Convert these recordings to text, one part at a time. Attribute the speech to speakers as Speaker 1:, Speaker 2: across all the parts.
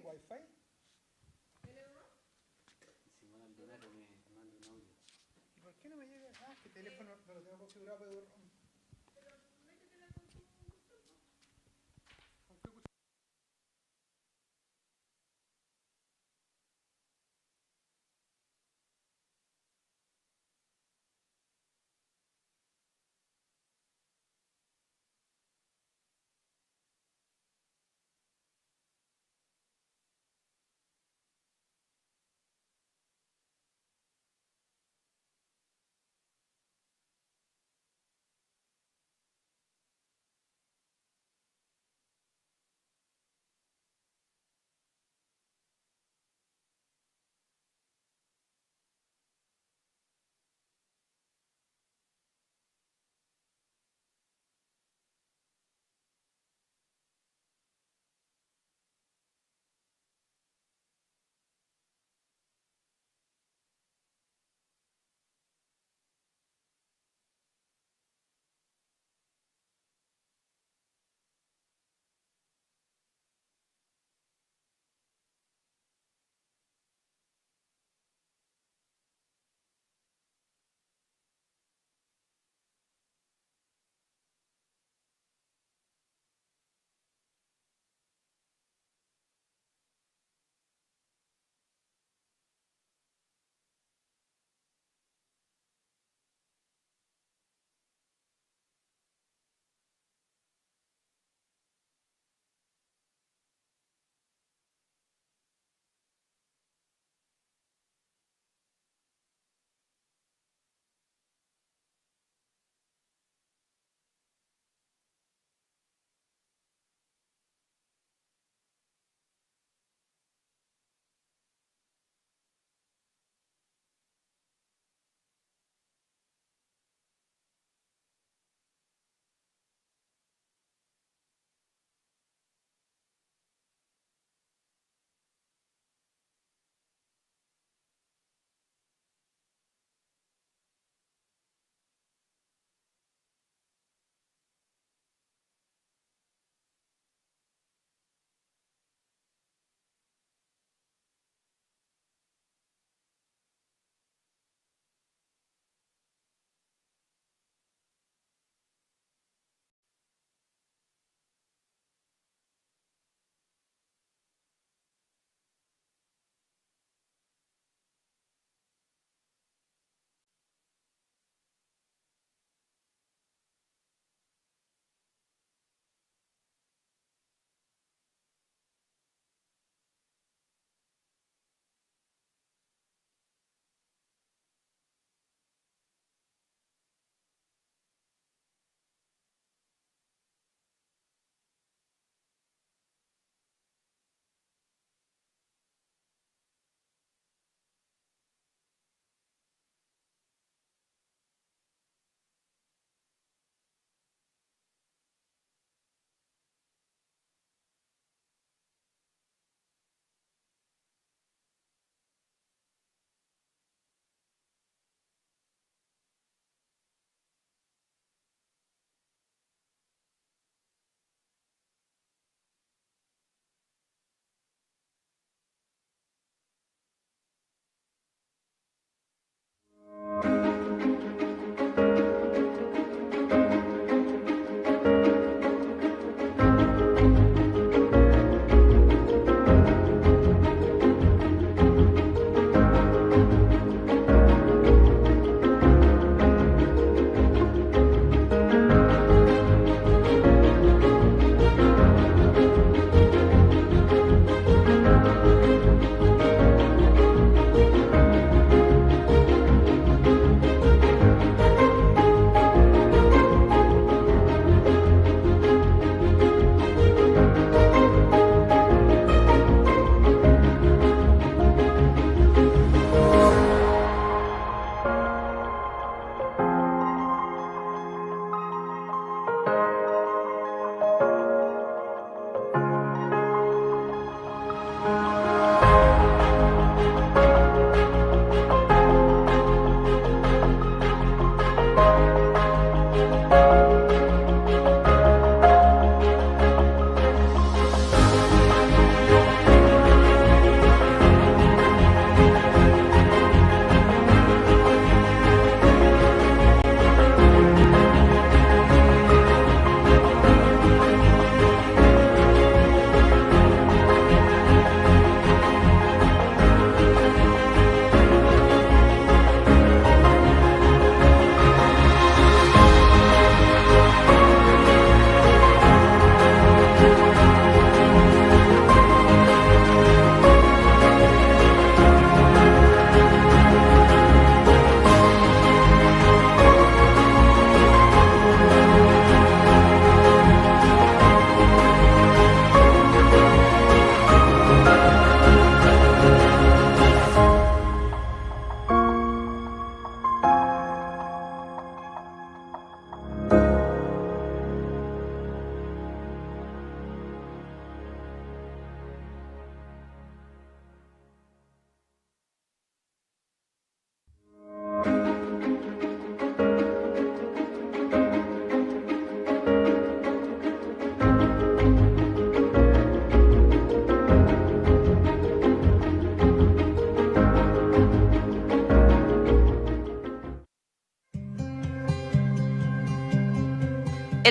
Speaker 1: wifi?
Speaker 2: Si me dan donar me manda un audio.
Speaker 1: ¿Y por qué no me llega? Ah, es que el teléfono no lo tengo configurado para Durante.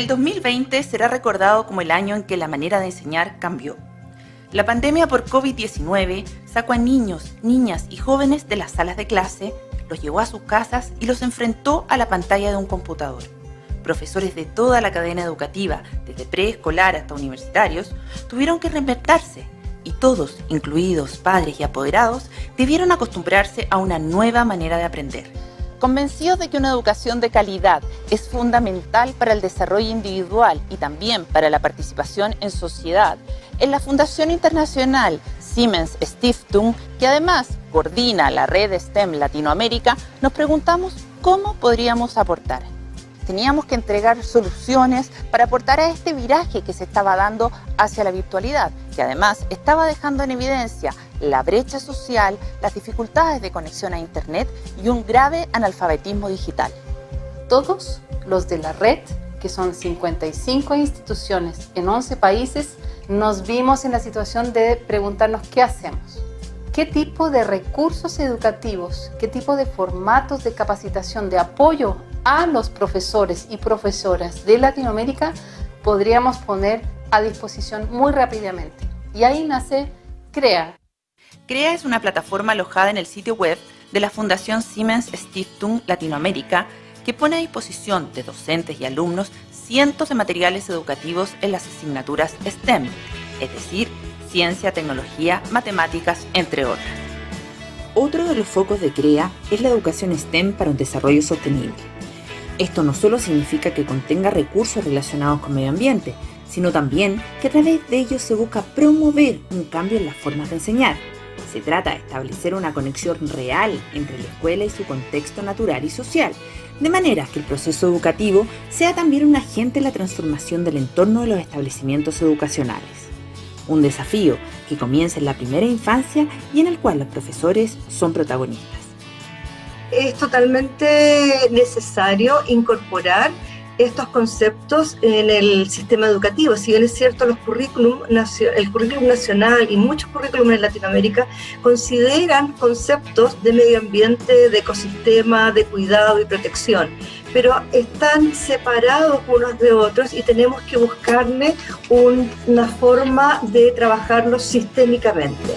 Speaker 3: El 2020 será recordado como el año en que la manera de enseñar cambió. La pandemia por COVID-19 sacó a niños, niñas y jóvenes de las salas de clase, los llevó a sus casas y los enfrentó a la pantalla de un computador. Profesores de toda la cadena educativa, desde preescolar hasta universitarios, tuvieron que reinventarse y todos, incluidos padres y apoderados, debieron acostumbrarse a una nueva manera de aprender. Convencidos de que una educación de calidad es fundamental para el desarrollo individual y también para la participación en sociedad, en la Fundación Internacional Siemens Stiftung, que además coordina la red STEM Latinoamérica, nos preguntamos cómo podríamos aportar. Teníamos que entregar soluciones para aportar a este viraje que se estaba dando hacia la virtualidad, que además estaba dejando en evidencia la brecha social, las dificultades de conexión a Internet y un grave analfabetismo digital.
Speaker 4: Todos los de la red, que son 55 instituciones en 11 países, nos vimos en la situación de preguntarnos qué hacemos. ¿Qué tipo de recursos educativos, qué tipo de formatos de capacitación, de apoyo a los profesores y profesoras de Latinoamérica podríamos poner a disposición muy rápidamente? Y ahí nace CREA.
Speaker 3: CREA es una plataforma alojada en el sitio web de la Fundación Siemens Stiftung Latinoamérica que pone a disposición de docentes y alumnos cientos de materiales educativos en las asignaturas STEM, es decir, ciencia, tecnología, matemáticas, entre otras.
Speaker 5: Otro de los focos de CREA es la educación STEM para un desarrollo sostenible. Esto no solo significa que contenga recursos relacionados con medio ambiente, sino también que a través de ellos se busca promover un cambio en las formas de enseñar. Se trata de establecer una conexión real entre la escuela y su contexto natural y social, de manera que el proceso educativo sea también un agente en la transformación del entorno de los establecimientos educacionales. Un desafío que comienza en la primera infancia y en el cual los profesores son protagonistas.
Speaker 6: Es totalmente necesario incorporar estos conceptos en el sistema educativo. Si bien es cierto, el currículum nacional y muchos currículums en Latinoamérica consideran conceptos de medio ambiente, de ecosistema, de cuidado y protección, pero están separados unos de otros y tenemos que buscarle una forma de trabajarlos sistémicamente.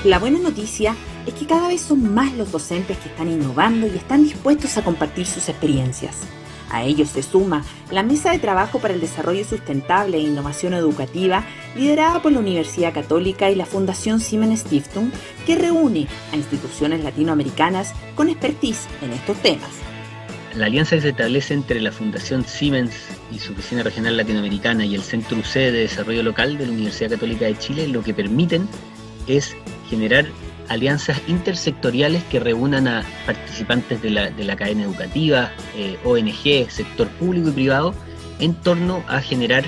Speaker 5: La buena noticia es que cada vez son más los docentes que están innovando y están dispuestos a compartir sus experiencias. A ellos se suma la Mesa de Trabajo para el Desarrollo Sustentable e Innovación Educativa, liderada por la Universidad Católica y la Fundación Siemens Stiftung, que reúne a instituciones latinoamericanas con expertise en estos temas.
Speaker 2: La alianza que se establece entre la Fundación Siemens y su oficina regional latinoamericana y el Centro UC de Desarrollo Local de la Universidad Católica de Chile lo que permiten es generar alianzas intersectoriales que reúnan a participantes de la cadena educativa, ONG, sector público y privado, en torno a generar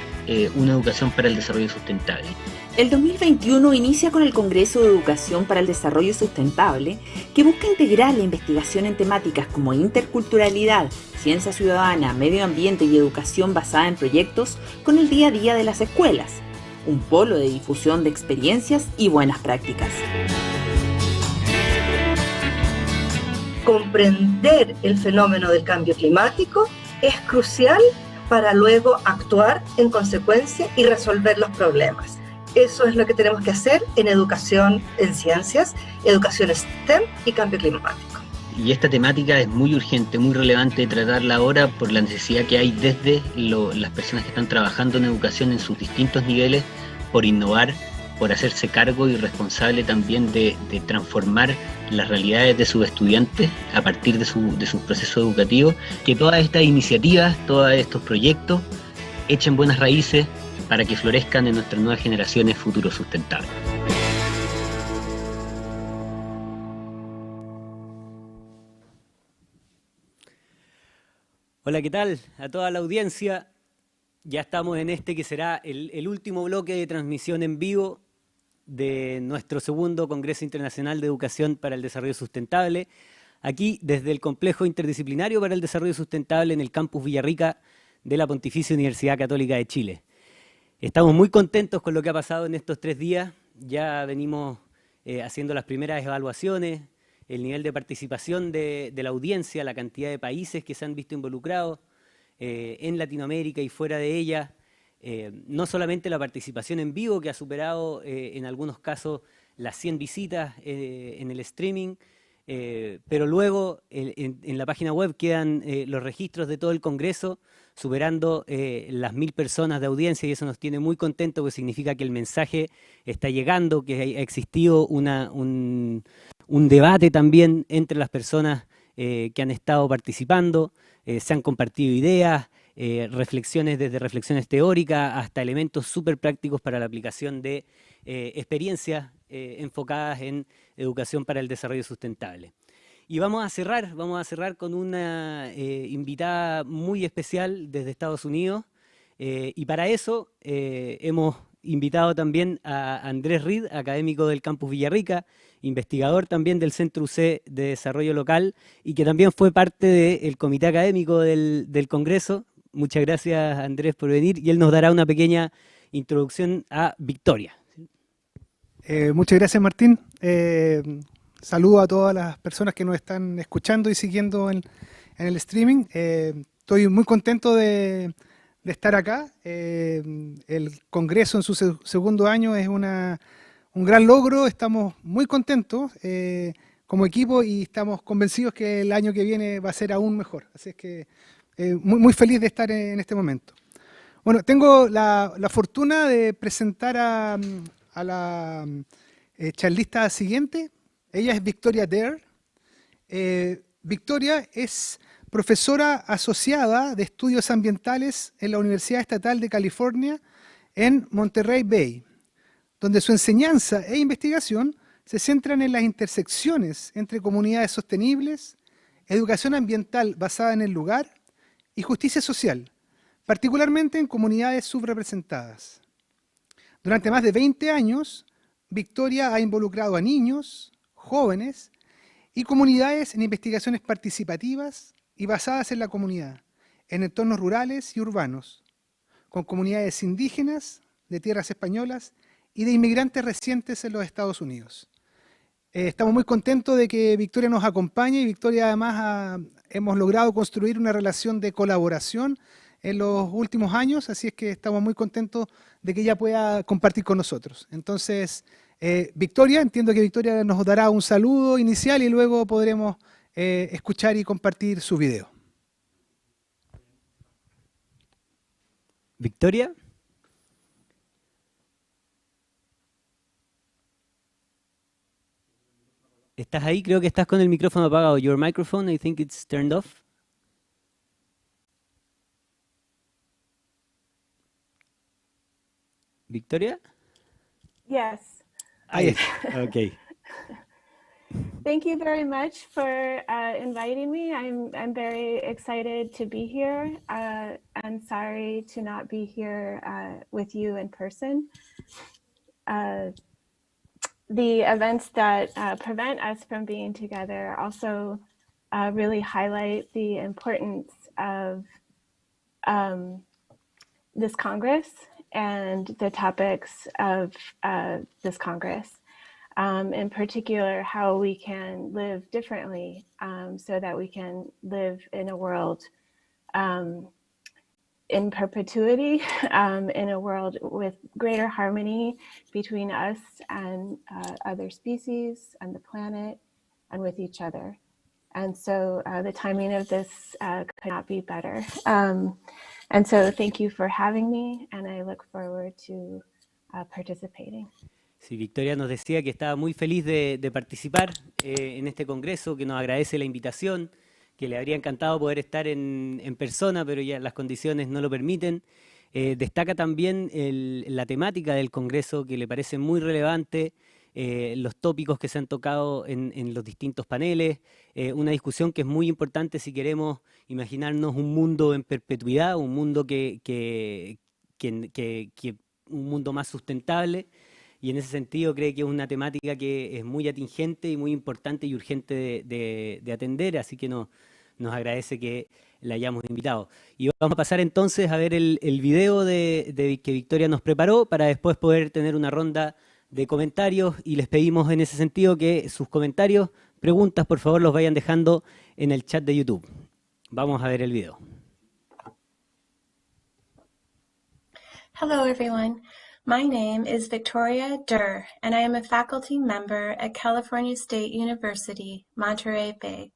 Speaker 2: una educación para el desarrollo sustentable.
Speaker 5: El 2021 inicia con el Congreso de Educación para el Desarrollo Sustentable, que busca integrar la investigación en temáticas como interculturalidad, ciencia ciudadana, medio ambiente y educación basada en proyectos con el día a día de las escuelas, un polo de difusión de experiencias y buenas prácticas.
Speaker 6: Comprender el fenómeno del cambio climático es crucial para luego actuar en consecuencia y resolver los problemas. Eso es lo que tenemos que hacer en educación en ciencias, educación STEM y cambio climático.
Speaker 2: Y esta temática es muy urgente, muy relevante de tratarla ahora por la necesidad que hay desde las personas que están trabajando en educación en sus distintos niveles, por innovar, por hacerse cargo y responsable también de transformar las realidades de sus estudiantes a partir de sus procesos educativos, que todas estas iniciativas, todos estos proyectos echen buenas raíces para que florezcan en nuestras nuevas generaciones futuros sustentables.
Speaker 7: Hola, ¿qué tal? A toda la audiencia. Ya estamos en este que será el último bloque de transmisión en vivo de nuestro segundo Congreso Internacional de Educación para el Desarrollo Sustentable, aquí desde el Complejo Interdisciplinario para el Desarrollo Sustentable en el Campus Villarrica de la Pontificia Universidad Católica de Chile. Estamos muy contentos con lo que ha pasado en estos 3 días. Ya venimos haciendo las primeras evaluaciones, el nivel de participación de la audiencia, la cantidad de países que se han visto involucrados en Latinoamérica y fuera de ella. No solamente la participación en vivo, que ha superado en algunos casos las 100 visitas en el streaming, pero luego en la página web quedan los registros de todo el Congreso, superando las 1000 personas de audiencia, y eso nos tiene muy contentos, porque significa que el mensaje está llegando, que ha existido un debate también entre las personas que han estado participando, se han compartido ideas, reflexiones desde reflexiones teóricas hasta elementos súper prácticos para la aplicación de experiencias enfocadas en educación para el desarrollo sustentable. Y vamos a cerrar con una invitada muy especial desde Estados Unidos, y para eso hemos invitado también a Andrés Reed, académico del Campus Villarrica, investigador también del Centro UC de Desarrollo Local, y que también fue parte del comité académico del Congreso. Muchas gracias, Andrés, por venir, y él nos dará una pequeña introducción a Victoria.
Speaker 1: Muchas gracias, Martín. Saludo a todas las personas que nos están escuchando y siguiendo en el streaming. Estoy muy contento de estar acá. El Congreso en su segundo año es un gran logro. Estamos muy contentos como equipo y estamos convencidos que el año que viene va a ser aún mejor. Así es que muy feliz de estar en este momento. Bueno, tengo la fortuna de presentar a la charlista siguiente. Ella es Victoria Derr. Victoria es profesora asociada de estudios ambientales en la Universidad Estatal de California en Monterey Bay, donde su enseñanza e investigación se centran en las intersecciones entre comunidades sostenibles, educación ambiental basada en el lugar y justicia social, particularmente en comunidades subrepresentadas. Durante más de 20 años, Victoria ha involucrado a niños, jóvenes y comunidades en investigaciones participativas y basadas en la comunidad, en entornos rurales y urbanos, con comunidades indígenas, de tierras españolas y de inmigrantes recientes en los Estados Unidos. Estamos muy contentos de que Victoria nos acompañe, y Victoria además hemos logrado construir una relación de colaboración en los últimos años, así es que estamos muy contentos de que ella pueda compartir con nosotros. Entonces, Victoria, entiendo que Victoria nos dará un saludo inicial y luego podremos escuchar y compartir su video.
Speaker 7: Victoria. ¿Estás ahí? Creo que estás con el micrófono apagado. Your microphone, I think it's turned off. Victoria?
Speaker 8: Yes.
Speaker 7: Ahí. Okay.
Speaker 8: Thank you very much for inviting me. I'm very excited to be here. I'm sorry to not be here with you in person. The events that prevent us from being together also really highlight the importance of this Congress and the topics of this Congress. In particular, how we can live differently so that we can live in a world in perpetuity, in a world with greater harmony between us and other species and the planet and with each other. And so the timing of this could not be better. And so thank you for having me, and I look forward to participating.
Speaker 7: Sí, Victoria nos decía que estaba muy feliz de participar en este congreso, que nos agradece la invitación, que le habría encantado poder estar en persona, pero ya las condiciones no lo permiten. Destaca también la temática del congreso, que le parece muy relevante, los tópicos que se han tocado en los distintos paneles, una discusión que es muy importante si queremos imaginarnos un mundo en perpetuidad, un mundo un mundo más sustentable. Y en ese sentido cree que es una temática que es muy atingente y muy importante y urgente de atender, así que nos agradece que la hayamos invitado. Y vamos a pasar entonces a ver el video que Victoria nos preparó, para después poder tener una ronda de comentarios, y les pedimos en ese sentido que sus comentarios preguntas, por favor, los vayan dejando en el chat de YouTube. Vamos a ver el video.
Speaker 8: Hello, everyone. My name is Victoria Derr, and I am a faculty member at California State University, Monterey Bay,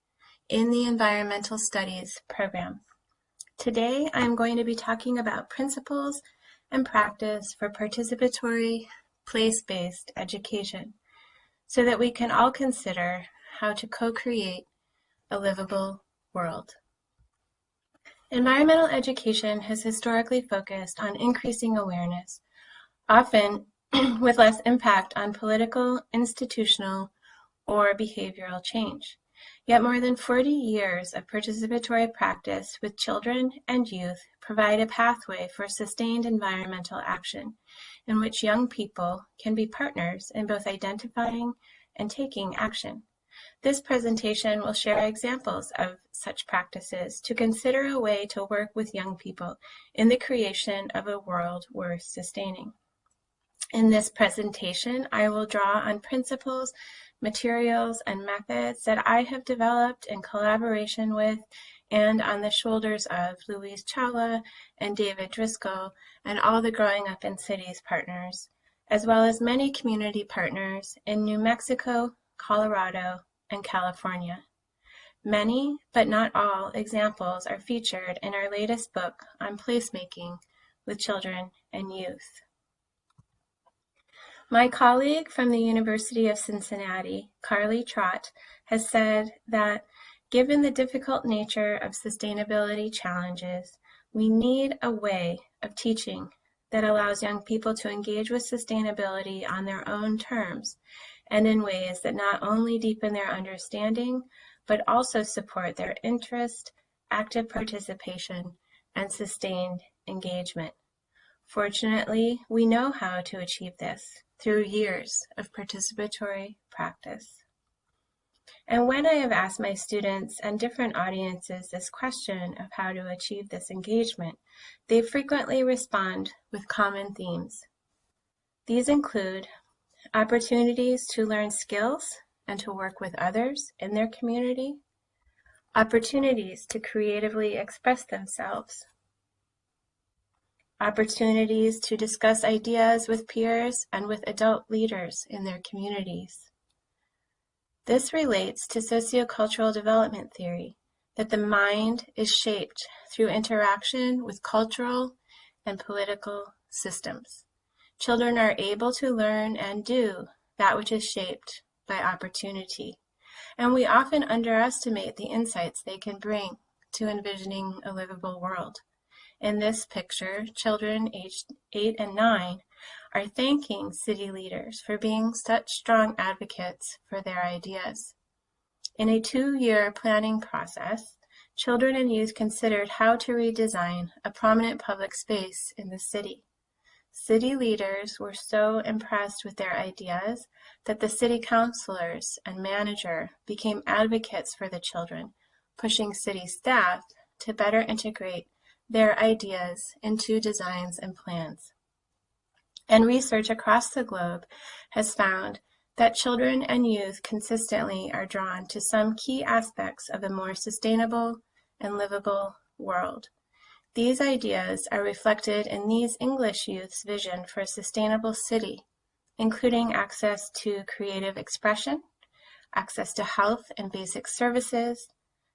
Speaker 8: in the Environmental Studies program. Today, I'm going to be talking about principles and practice for participatory, place-based education, so that we can all consider how to co-create a livable world. Environmental education has historically focused on increasing awareness, often with less impact on political, institutional, or behavioral change. Yet more than 40 years of participatory practice with children and youth provide a pathway for sustained environmental action, in which young people can be partners in both identifying and taking action. This presentation will share examples of such practices to consider a way to work with young people in the creation of a world worth sustaining. In this presentation, I will draw on principles, materials, and methods that I have developed in collaboration with and on the shoulders of Louise Chawla and David Driscoll and all the Growing Up in Cities partners, as well as many community partners in New Mexico, Colorado, and California. Many, but not all, examples are featured in our latest book on placemaking with children and youth. My colleague from the University of Cincinnati, Carly Trott, has said that given the difficult nature of sustainability challenges, we need a way of teaching that allows young people to engage with sustainability on their own terms and in ways that not only deepen their understanding, but also support their interest, active participation, and sustained engagement. Fortunately, we know how to achieve this through years of participatory practice. And when I have asked my students and different audiences this question of how to achieve this engagement, they frequently respond with common themes. These include opportunities to learn skills and to work with others in their community, opportunities to creatively express themselves, opportunities to discuss ideas with peers and with adult leaders in their communities. This relates to sociocultural development theory, that the mind is shaped through interaction with cultural and political systems. Children are able to learn and do that which is shaped by opportunity, and we often underestimate the insights they can bring to envisioning a livable world. In this picture, children aged 8 and 9 are thanking city leaders for being such strong advocates for their ideas. In a 2-year planning process, children and youth considered how to redesign a prominent public space in the city. City leaders were so impressed with their ideas that the city councilors and manager became advocates for the children, pushing city staff to better integrate their ideas into designs and plans. And research across the globe has found that children and youth consistently are drawn to some key aspects of a more sustainable and livable world. These ideas are reflected in these English youth's vision for a sustainable city, including access to creative expression, access to health and basic services,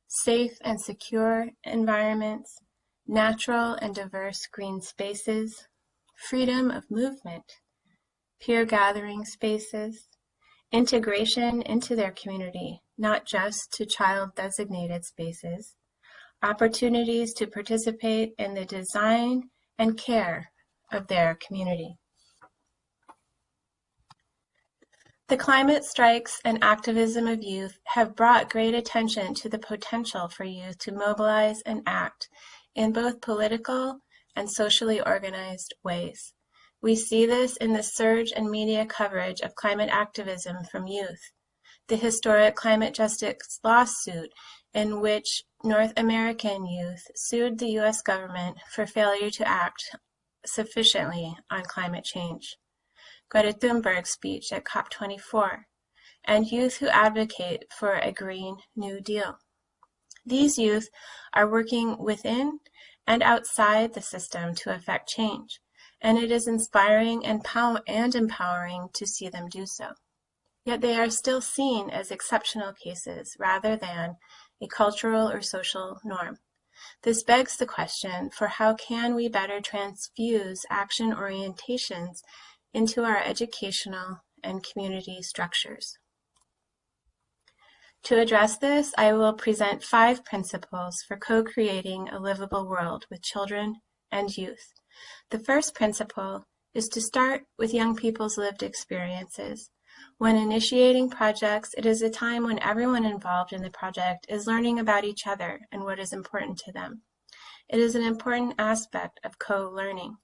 Speaker 8: safe and secure environments, natural and diverse green spaces, freedom of movement, peer gathering spaces, integration into their community, not just to child-designated spaces, opportunities to participate in the design and care of their community. The climate strikes and activism of youth have brought great attention to the potential for youth to mobilize and act in both political and socially organized ways. We see this in the surge in media coverage of climate activism from youth, the historic climate justice lawsuit in which North American youth sued the U.S. government for failure to act sufficiently on climate change, Greta Thunberg's speech at COP24, and youth who advocate for a Green New Deal. These youth are working within and outside the system to affect change, and it is inspiring and empowering to see them do so. Yet they are still seen as exceptional cases rather than a cultural or social norm. This begs the question for how can we better transfuse action orientations into our educational and community structures. To address this, I will present 5 principles for co-creating a livable world with children and youth. The first principle is to start with young people's lived experiences. When initiating projects, it is a time when everyone involved in the project is learning about each other and what is important to them. It is an important aspect of co-learning,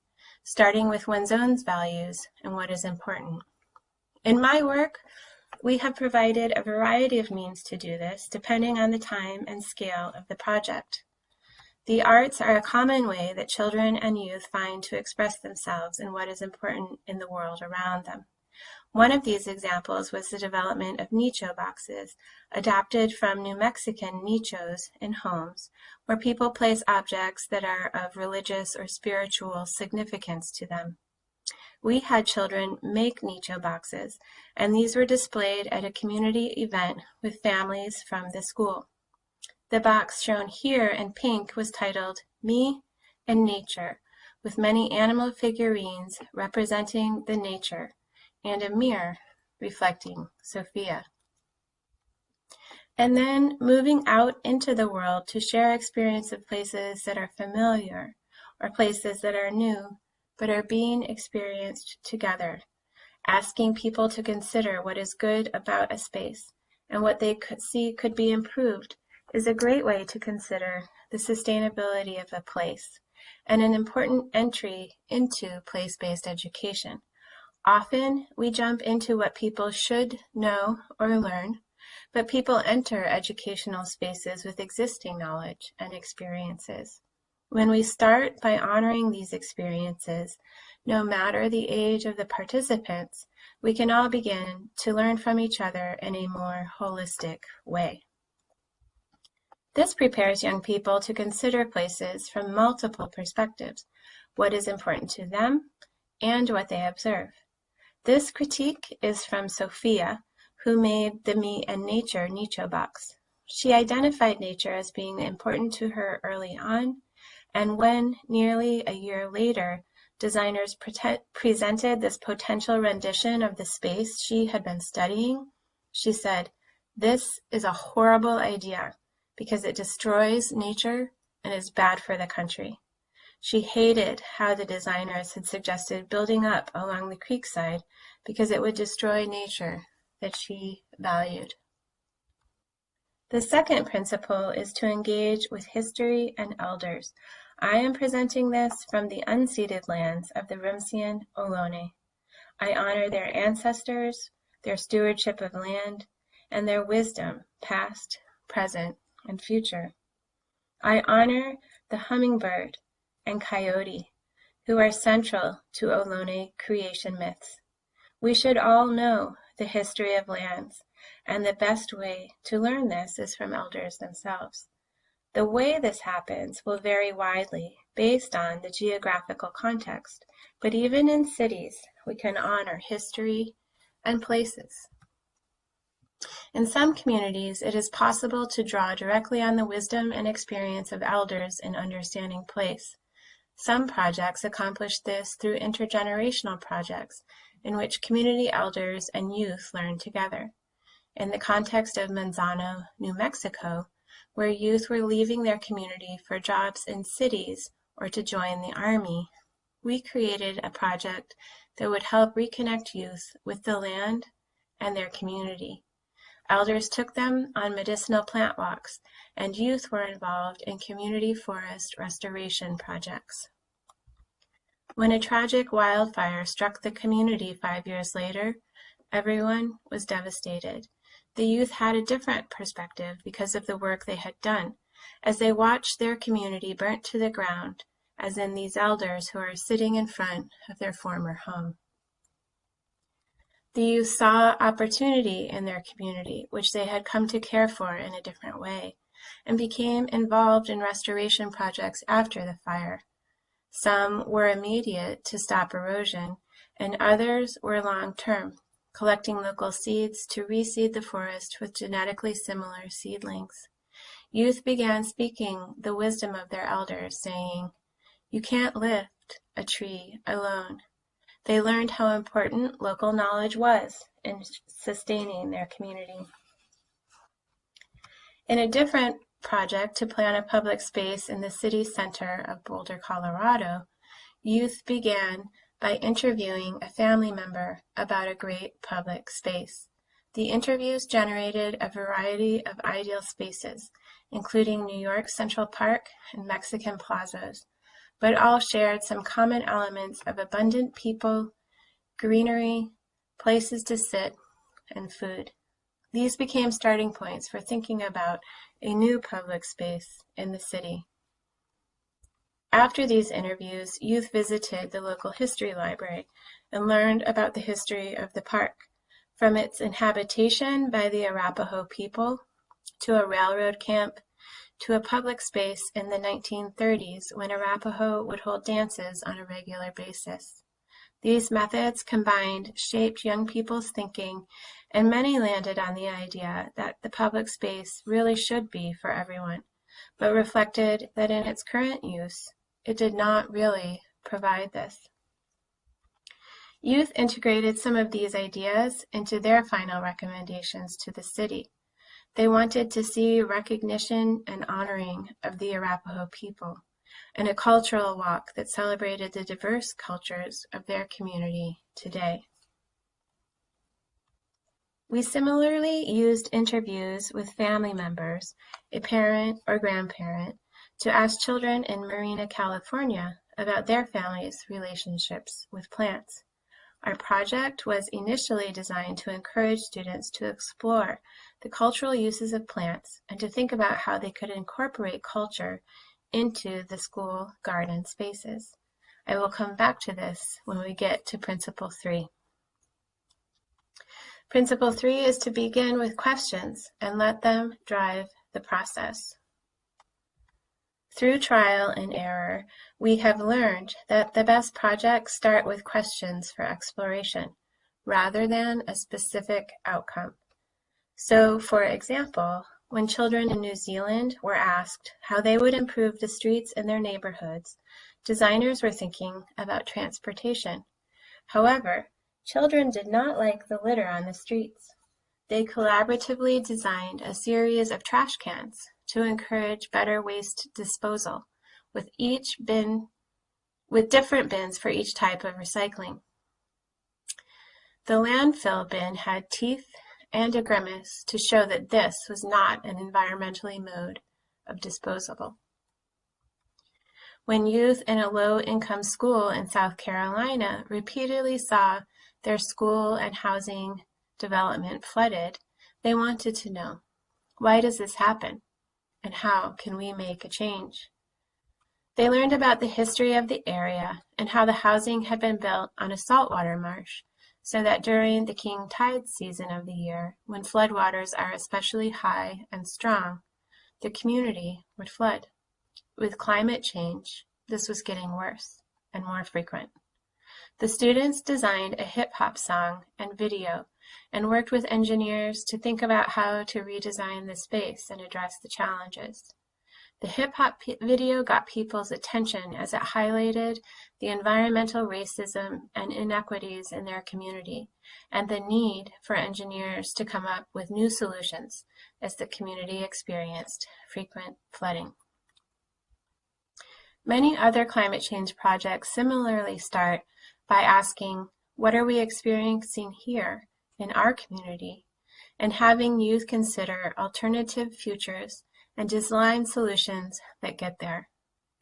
Speaker 8: starting with one's own values and what is important. In my work, we have provided a variety of means to do this, depending on the time and scale of the project. The arts are a common way that children and youth find to express themselves and what is important in the world around them. One of these examples was the development of nicho boxes, adapted from New Mexican nichos in homes, where people place objects that are of religious or spiritual significance to them. We had children make nicho boxes, and these were displayed at a community event with families from the school. The box shown here in pink was titled Me and Nature, with many animal figurines representing the nature, and a mirror reflecting Sophia. And then moving out into the world to share experience of places that are familiar or places that are new but are being experienced together, asking people to consider what is good about a space and what they could see could be improved is a great way to consider the sustainability of a place and an important entry into place-based education. Often, we jump into what people should know or learn, but people enter educational spaces with existing knowledge and experiences. When we start by honoring these experiences, no matter the age of the participants, we can all begin to learn from each other in a more holistic way. This prepares young people to consider places from multiple perspectives, what is important to them, and what they observe. This critique is from Sophia, who made the Me and Nature nicho box. She identified nature as being important to her early on, and when, nearly a year later, designers presented this potential rendition of the space she had been studying, she said, "This is a horrible idea because it destroys nature and is bad for the country." She hated how the designers had suggested building up along the creekside because it would destroy nature that she valued. The second principle is to engage with history and elders. I am presenting this from the unceded lands of the Rimscian Ohlone. I honor their ancestors, their stewardship of land, and their wisdom, past, present, and future. I honor the hummingbird and coyote, who are central to Ohlone creation myths. We should all know the history of lands, and the best way to learn this is from elders themselves. The way this happens will vary widely based on the geographical context, but even in cities, we can honor history and places. In some communities, it is possible to draw directly on the wisdom and experience of elders in understanding place. Some projects accomplish this through intergenerational projects in which community elders and youth learn together. In the context of Manzano, New Mexico, where youth were leaving their community for jobs in cities or to join the army, we created a project that would help reconnect youth with the land and their community. Elders took them on medicinal plant walks, and youth were involved in community forest restoration projects. When a tragic wildfire struck the community 5 years later, everyone was devastated. The youth had a different perspective because of the work they had done, as they watched their community burnt to the ground, as in these elders who are sitting in front of their former home. The youth saw opportunity in their community, which they had come to care for in a different way, and became involved in restoration projects after the fire. Some were immediate to stop erosion, and others were long-term, collecting local seeds to reseed the forest with genetically similar seedlings. Youth began speaking the wisdom of their elders, saying, "You can't lift a tree alone." They learned how important local knowledge was in sustaining their community. In a different project to plan a public space in the city center of Boulder, Colorado, youth began by interviewing a family member about a great public space. The interviews generated a variety of ideal spaces, including New York Central Park and Mexican plazas, but all shared some common elements of abundant people, greenery, places to sit, and food. These became starting points for thinking about a new public space in the city. After these interviews, youth visited the local history library and learned about the history of the park, from its inhabitation by the Arapaho people, to a railroad camp, to a public space in the 1930s when Arapaho would hold dances on a regular basis. These methods combined shaped young people's thinking, and many landed on the idea that the public space really should be for everyone, but reflected that in its current use, it did not really provide this. Youth integrated some of these ideas into their final recommendations to the city. They wanted to see recognition and honoring of the Arapaho people, and a cultural walk that celebrated the diverse cultures of their community today. We similarly used interviews with family members, a parent or grandparent, to ask children in Marina, California about their families' relationships with plants. Our project was initially designed to encourage students to explore the cultural uses of plants and to think about how they could incorporate culture into the school garden spaces. I will come back to this when we get to Principle 3. Principle 3 is to begin with questions and let them drive the process. Through trial and error, we have learned that the best projects start with questions for exploration, rather than a specific outcome. So, for example, when children in New Zealand were asked how they would improve the streets in their neighborhoods, designers were thinking about transportation. However, children did not like the litter on the streets. They collaboratively designed a series of trash cans to encourage better waste disposal, with different bins for each type of recycling. The landfill bin had teeth and a grimace to show that this was not an environmentally mode of disposal. When youth in a low-income school in South Carolina repeatedly saw their school and housing development flooded, they wanted to know, why does this happen? And how can we make a change? They learned about the history of the area and how the housing had been built on a saltwater marsh, so that during the king tide season of the year, when floodwaters are especially high and strong, the community would flood. With climate change, this was getting worse and more frequent. The students designed a hip-hop song and video and worked with engineers to think about how to redesign the space and address the challenges. The hip-hop video got people's attention as it highlighted the environmental racism and inequities in their community and the need for engineers to come up with new solutions as the community experienced frequent flooding. Many other climate change projects similarly start by asking, what are we experiencing here in our community, and having youth consider alternative futures and design solutions that get there.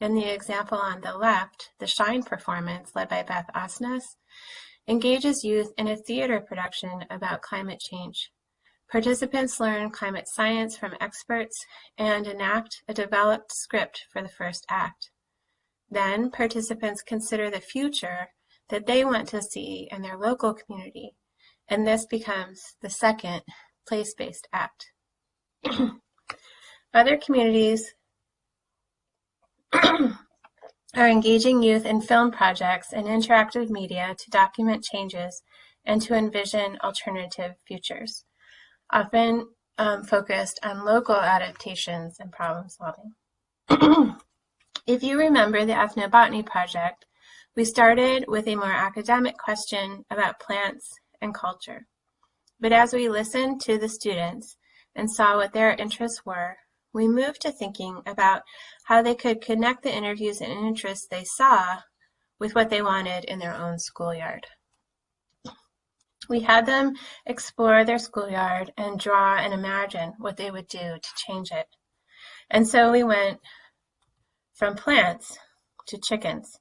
Speaker 8: In the example on the left, the Shine performance led by Beth Osnes engages youth in a theater production about climate change. Participants learn climate science from experts and enact a developed script for the first act. Then participants consider the future that they want to see in their local community and this becomes the second place-based act. Other communities are engaging youth in film projects and interactive media to document changes and to envision alternative futures, often focused on local adaptations and problem solving. If you remember the ethnobotany project, we started with a more academic question about plants and culture. But as we listened to the students and saw what their interests were, we moved to thinking about how they could connect the interviews and interests they saw with what they wanted in their own schoolyard. We had them explore their schoolyard and draw and imagine what they would do to change it. And so we went from plants to chickens,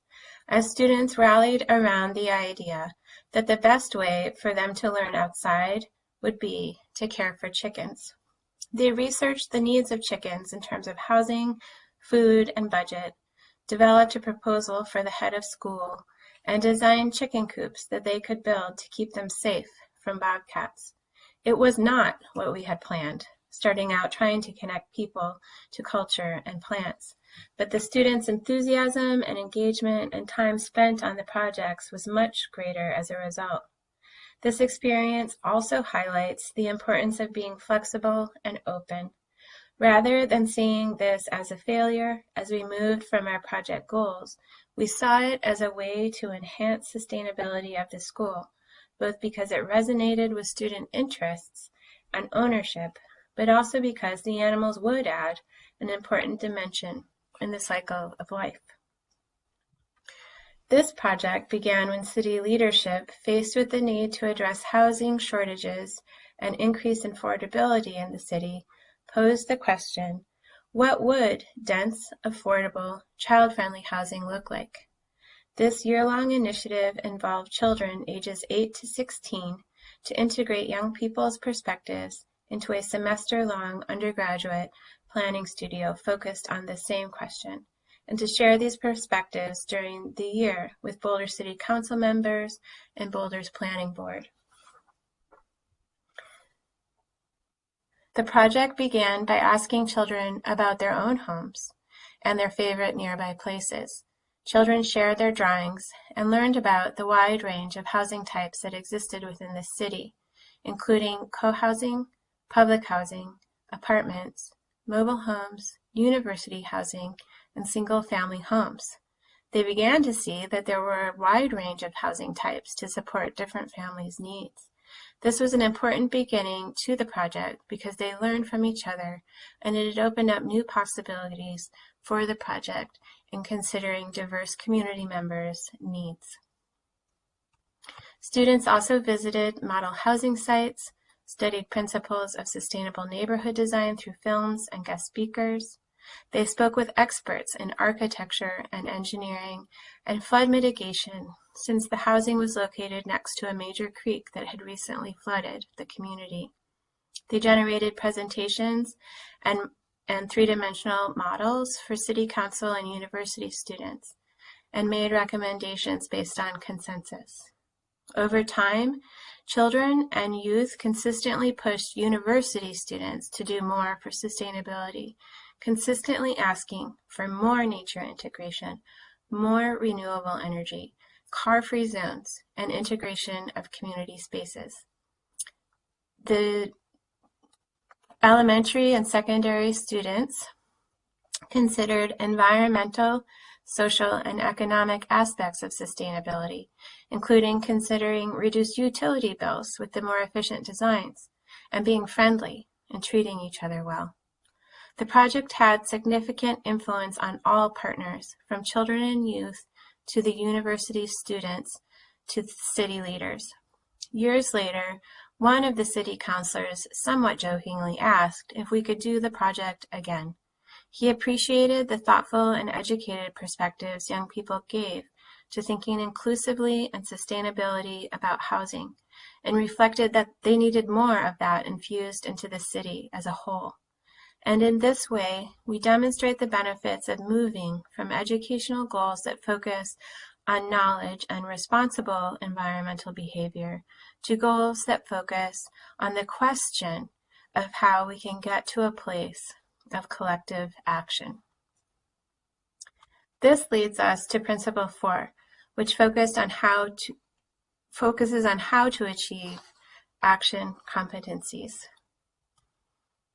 Speaker 8: as students rallied around the idea that the best way for them to learn outside would be to care for chickens. They researched the needs of chickens in terms of housing, food, and budget, developed a proposal for the head of school, and designed chicken coops that they could build to keep them safe from bobcats. It was not what we had planned, starting out trying to connect people to culture and plants. But the students' enthusiasm and engagement and time spent on the projects was much greater as a result. This experience also highlights the importance of being flexible and open. Rather than seeing this as a failure as we moved from our project goals, we saw it as a way to enhance sustainability of the school, both because it resonated with student interests and ownership, but also because the animals would add an important dimension in the cycle of life. This project began when city leadership, faced with the need to address housing shortages and increase affordability in the city, posed the question, what would dense, affordable, child-friendly housing look like? This year-long initiative involved children ages 8 to 16 to integrate young people's perspectives into a semester-long undergraduate planning studio focused on the same question, and to share these perspectives during the year with Boulder City Council members and Boulder's Planning Board. The project began by asking children about their own homes and their favorite nearby places. Children shared their drawings and learned about the wide range of housing types that existed within the city, including co-housing, public housing, apartments, mobile homes, university housing, and single-family homes. They began to see that there were a wide range of housing types to support different families' needs. This was an important beginning to the project because they learned from each other, and it had opened up new possibilities for the project in considering diverse community members' needs. Students also visited model housing sites, studied principles of sustainable neighborhood design through films and guest speakers. They spoke with experts in architecture and engineering and flood mitigation, since the housing was located next to a major creek that had recently flooded the community. They generated presentations and three-dimensional models for city council and university students, and made recommendations based on consensus. Over time, children and youth consistently pushed university students to do more for sustainability, consistently asking for more nature integration, more renewable energy, car-free zones, and integration of community spaces. The elementary and secondary students considered environmental, social, and economic aspects of sustainability, including considering reduced utility bills with the more efficient designs, and being friendly and treating each other well. The project had significant influence on all partners, from children and youth to the university students to city leaders. Years later, one of the city councilors somewhat jokingly asked if we could do the project again. He appreciated the thoughtful and educated perspectives young people gave to thinking inclusively and sustainability about housing, and reflected that they needed more of that infused into the city as a whole. And in this way, we demonstrate the benefits of moving from educational goals that focus on knowledge and responsible environmental behavior to goals that focus on the question of how we can get to a place of collective action. This leads us to Principle 4, which focuses on how to achieve action competencies.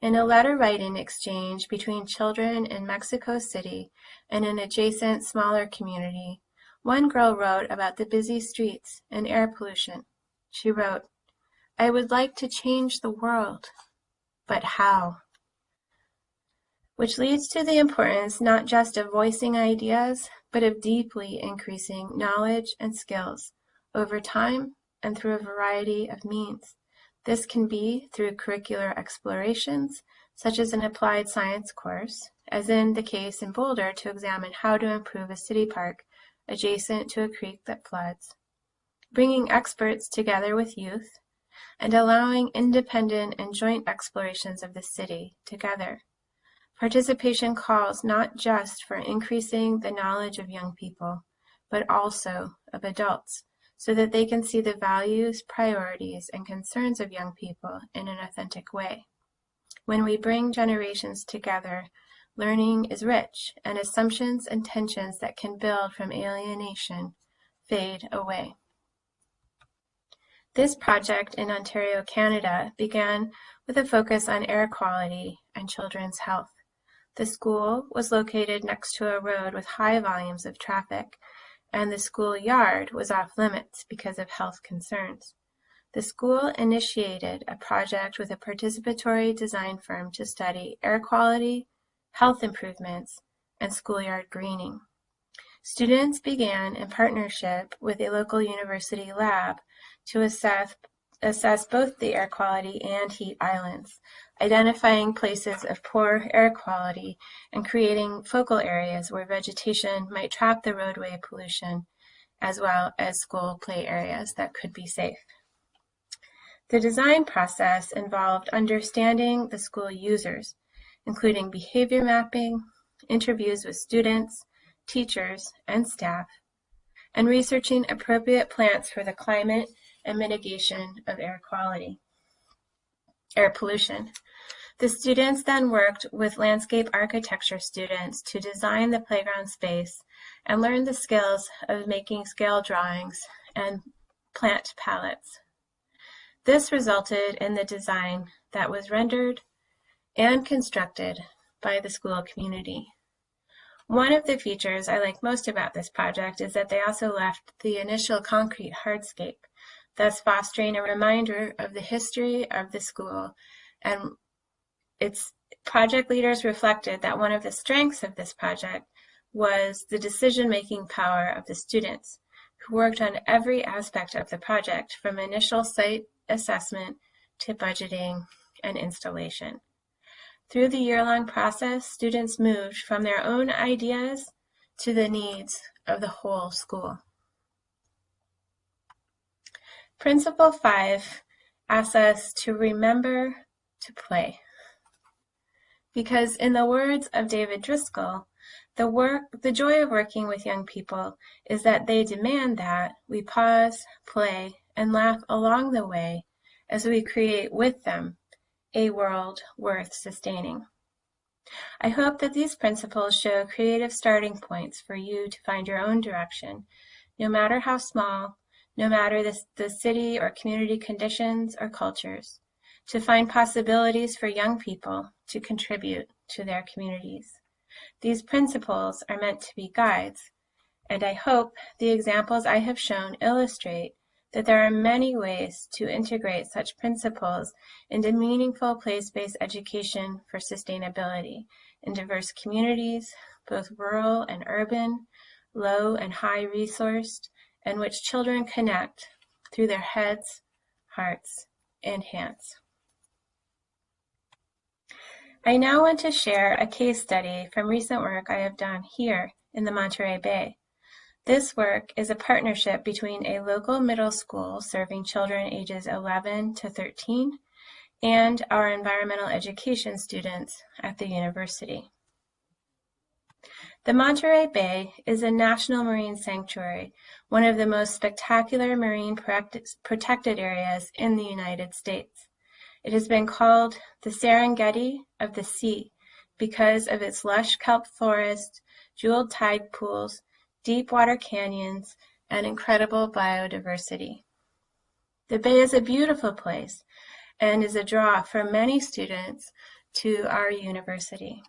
Speaker 8: In a letter writing exchange between children in Mexico City and an adjacent smaller community, one girl wrote about the busy streets and air pollution. She wrote, "I would like to change the world, but how?" Which leads to the importance not just of voicing ideas, but of deeply increasing knowledge and skills over time and through a variety of means. This can be through curricular explorations, such as an applied science course, as in the case in Boulder to examine how to improve a city park adjacent to a creek that floods, bringing experts together with youth, and allowing independent and joint explorations of the city together. Participation calls not just for increasing the knowledge of young people, but also of adults, so that they can see the values, priorities, and concerns of young people in an authentic way. When we bring generations together, learning is rich, and assumptions and tensions that can build from alienation fade away. This project in Ontario, Canada, began with a focus on air quality and children's health. The school was located next to a road with high volumes of traffic, and the schoolyard was off limits because of health concerns. The school initiated a project with a participatory design firm to study air quality, health improvements, and schoolyard greening. Students began in partnership with a local university lab to assess both the air quality and heat islands, identifying places of poor air quality and creating focal areas where vegetation might trap the roadway pollution, as well as school play areas that could be safe. The design process involved understanding the school users, including behavior mapping, interviews with students, teachers, and staff, and researching appropriate plants for the climate and mitigation of air pollution. The students then worked with landscape architecture students to design the playground space and learn the skills of making scale drawings and plant palettes. This resulted in the design that was rendered and constructed by the school community. One of the features I like most about this project is that they also left the initial concrete hardscape, thus fostering a reminder of the history of the school, and its project leaders reflected that one of the strengths of this project was the decision-making power of the students, who worked on every aspect of the project, from initial site assessment to budgeting and installation. Through the year-long process, students moved from their own ideas to the needs of the whole school. Principle 5 asks us to remember to play. Because in the words of David Driscoll, the joy of working with young people is that they demand that we pause, play, and laugh along the way as we create with them a world worth sustaining. I hope that these principles show creative starting points for you to find your own direction, no matter how small, no matter the city or community conditions or cultures, to find possibilities for young people to contribute to their communities. These principles are meant to be guides, and I hope the examples I have shown illustrate that there are many ways to integrate such principles into meaningful place-based education for sustainability in diverse communities, both rural and urban, low and high resourced, and which children connect through their heads, hearts, and hands. I now want to share a case study from recent work I have done here in the Monterey Bay. This work is a partnership between a local middle school serving children ages 11 to 13 and our environmental education students at the university. The Monterey Bay is a national marine sanctuary, one of the most spectacular marine protected areas in the United States. It has been called the Serengeti of the sea because of its lush kelp forest, jeweled tide pools, deep water canyons, and incredible biodiversity. The Bay is a beautiful place and is a draw for many students to our university.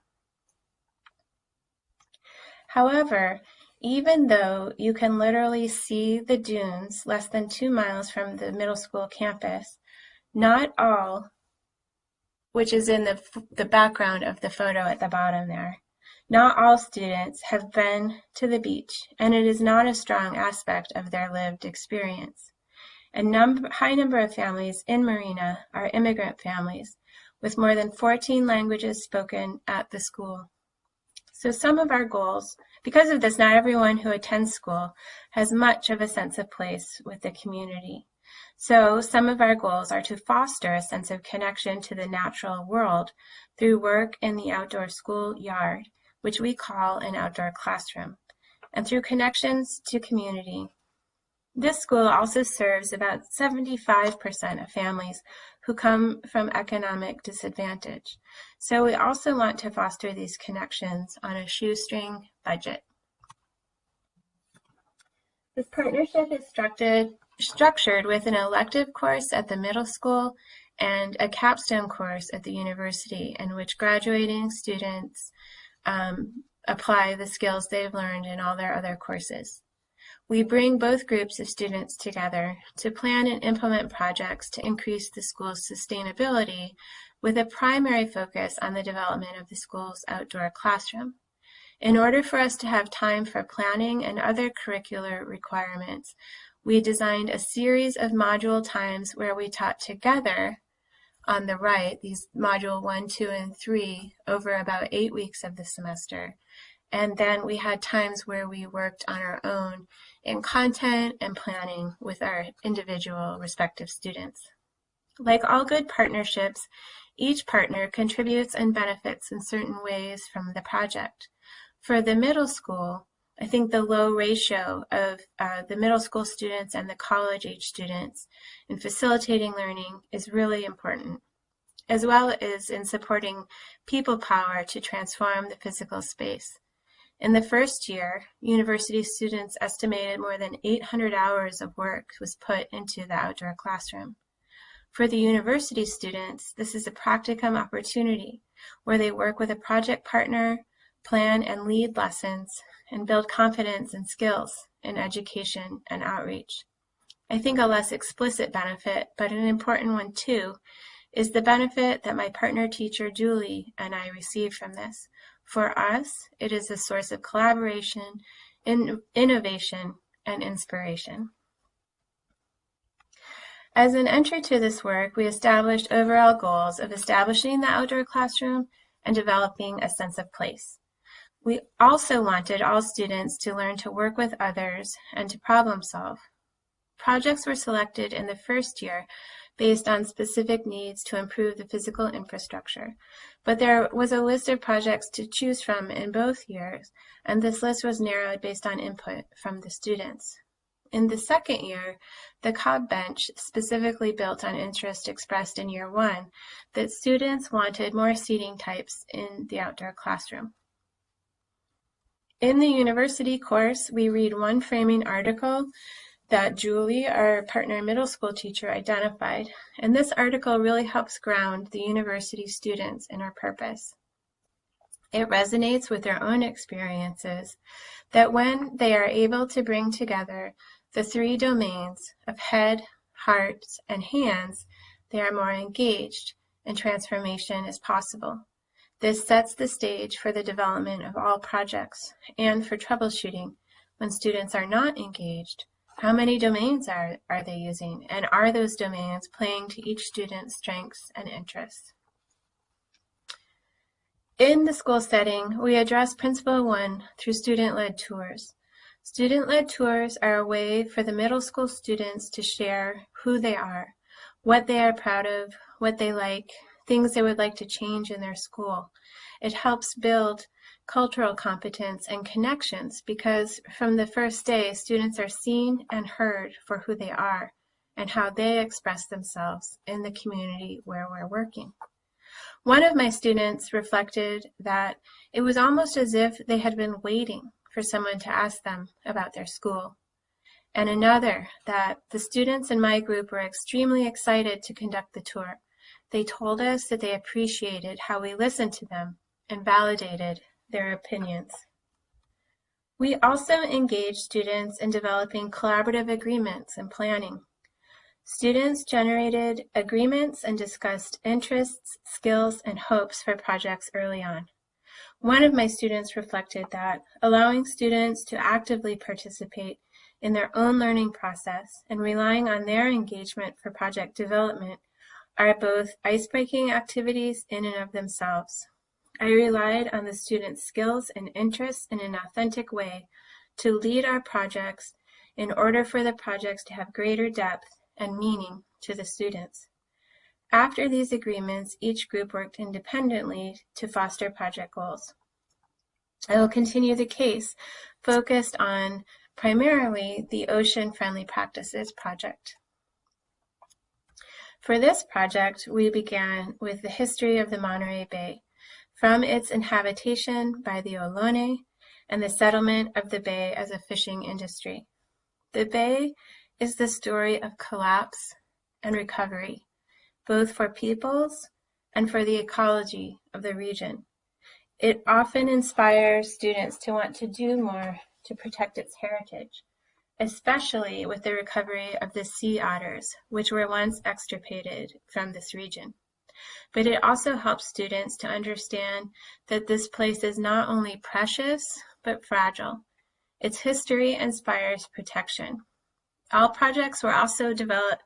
Speaker 8: However, even though you can literally see the dunes less than 2 miles from the middle school campus, not all, which is in the background of the photo at the bottom there, not all students have been to the beach, and it is not a strong aspect of their lived experience. A high number of families in Marina are immigrant families, with more than 14 languages spoken at the school. So some of our goals, because of this, not everyone who attends school has much of a sense of place with the community. So some of our goals are to foster a sense of connection to the natural world through work in the outdoor school yard, which we call an outdoor classroom, and through connections to community. This school also serves about 75% of families who come from economic disadvantage. So we also want to foster these connections on a shoestring budget. This partnership is structured with an elective course at the middle school and a capstone course at the university, in which graduating students apply the skills they've learned in all their other courses. We bring both groups of students together to plan and implement projects to increase the school's sustainability, with a primary focus on the development of the school's outdoor classroom. In order for us to have time for planning and other curricular requirements, we designed a series of module times where we taught together on the right, these module 1, 2, and 3, over about 8 weeks of the semester. And then we had times where we worked on our own in content and planning with our individual respective students. Like all good partnerships, each partner contributes and benefits in certain ways from the project. For the middle school, I think the low ratio of the middle school students and the college-age students in facilitating learning is really important, as well as in supporting people power to transform the physical space. In the first year, university students estimated more than 800 hours of work was put into the outdoor classroom. For the university students, this is a practicum opportunity where they work with a project partner, plan and lead lessons, and build confidence and skills in education and outreach. I think a less explicit benefit, but an important one too, is the benefit that my partner teacher Julie and I receive from this. For us, it is a source of collaboration, innovation, and inspiration. As an entry to this work, we established overall goals of establishing the outdoor classroom and developing a sense of place. We also wanted all students to learn to work with others and to problem solve. Projects were selected in the first year based on specific needs to improve the physical infrastructure, but there was a list of projects to choose from in both years, and this list was narrowed based on input from the students. In the second year, the Cobb bench specifically built on interest expressed in year one that students wanted more seating types in the outdoor classroom. In the university course, we read one framing article that Julie, our partner middle school teacher, identified, and this article really helps ground the university students in our purpose. It resonates with their own experiences that when they are able to bring together the 3 domains of head, heart, and hands, they are more engaged and transformation is possible. This sets the stage for the development of all projects and for troubleshooting when students are not engaged. How many domains are they using, and are those domains playing to each student's strengths and interests? In the school setting, we address Principle 1 through student-led tours. Student-led tours are a way for the middle school students to share who they are, what they are proud of, what they like, things they would like to change in their school. It helps build cultural competence, and connections, because from the first day, students are seen and heard for who they are and how they express themselves in the community where we're working. One of my students reflected that it was almost as if they had been waiting for someone to ask them about their school. And another, that the students in my group were extremely excited to conduct the tour. They told us that they appreciated how we listened to them and validated their opinions. We also engaged students in developing collaborative agreements and planning. Students generated agreements and discussed interests, skills, and hopes for projects early on. One of my students reflected that allowing students to actively participate in their own learning process and relying on their engagement for project development are both ice-breaking activities in and of themselves. I relied on the students' skills and interests in an authentic way to lead our projects in order for the projects to have greater depth and meaning to the students. After these agreements, each group worked independently to foster project goals. I will continue the case focused on primarily the Ocean Friendly Practices project. For this project, we began with the history of the Monterey Bay, from its inhabitation by the Ohlone and the settlement of the bay as a fishing industry. The bay is the story of collapse and recovery, both for peoples and for the ecology of the region. It often inspires students to want to do more to protect its heritage, especially with the recovery of the sea otters, which were once extirpated from this region. But it also helps students to understand that this place is not only precious, but fragile. Its history inspires protection. All projects were also developed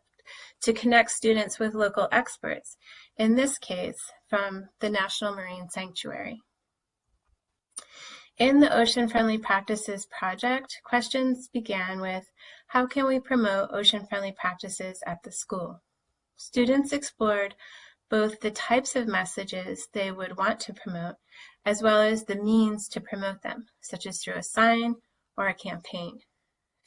Speaker 8: to connect students with local experts, in this case, from the National Marine Sanctuary. In the Ocean Friendly Practices project, questions began with, how can we promote ocean-friendly practices at the school? Students explored both the types of messages they would want to promote, as well as the means to promote them, such as through a sign or a campaign.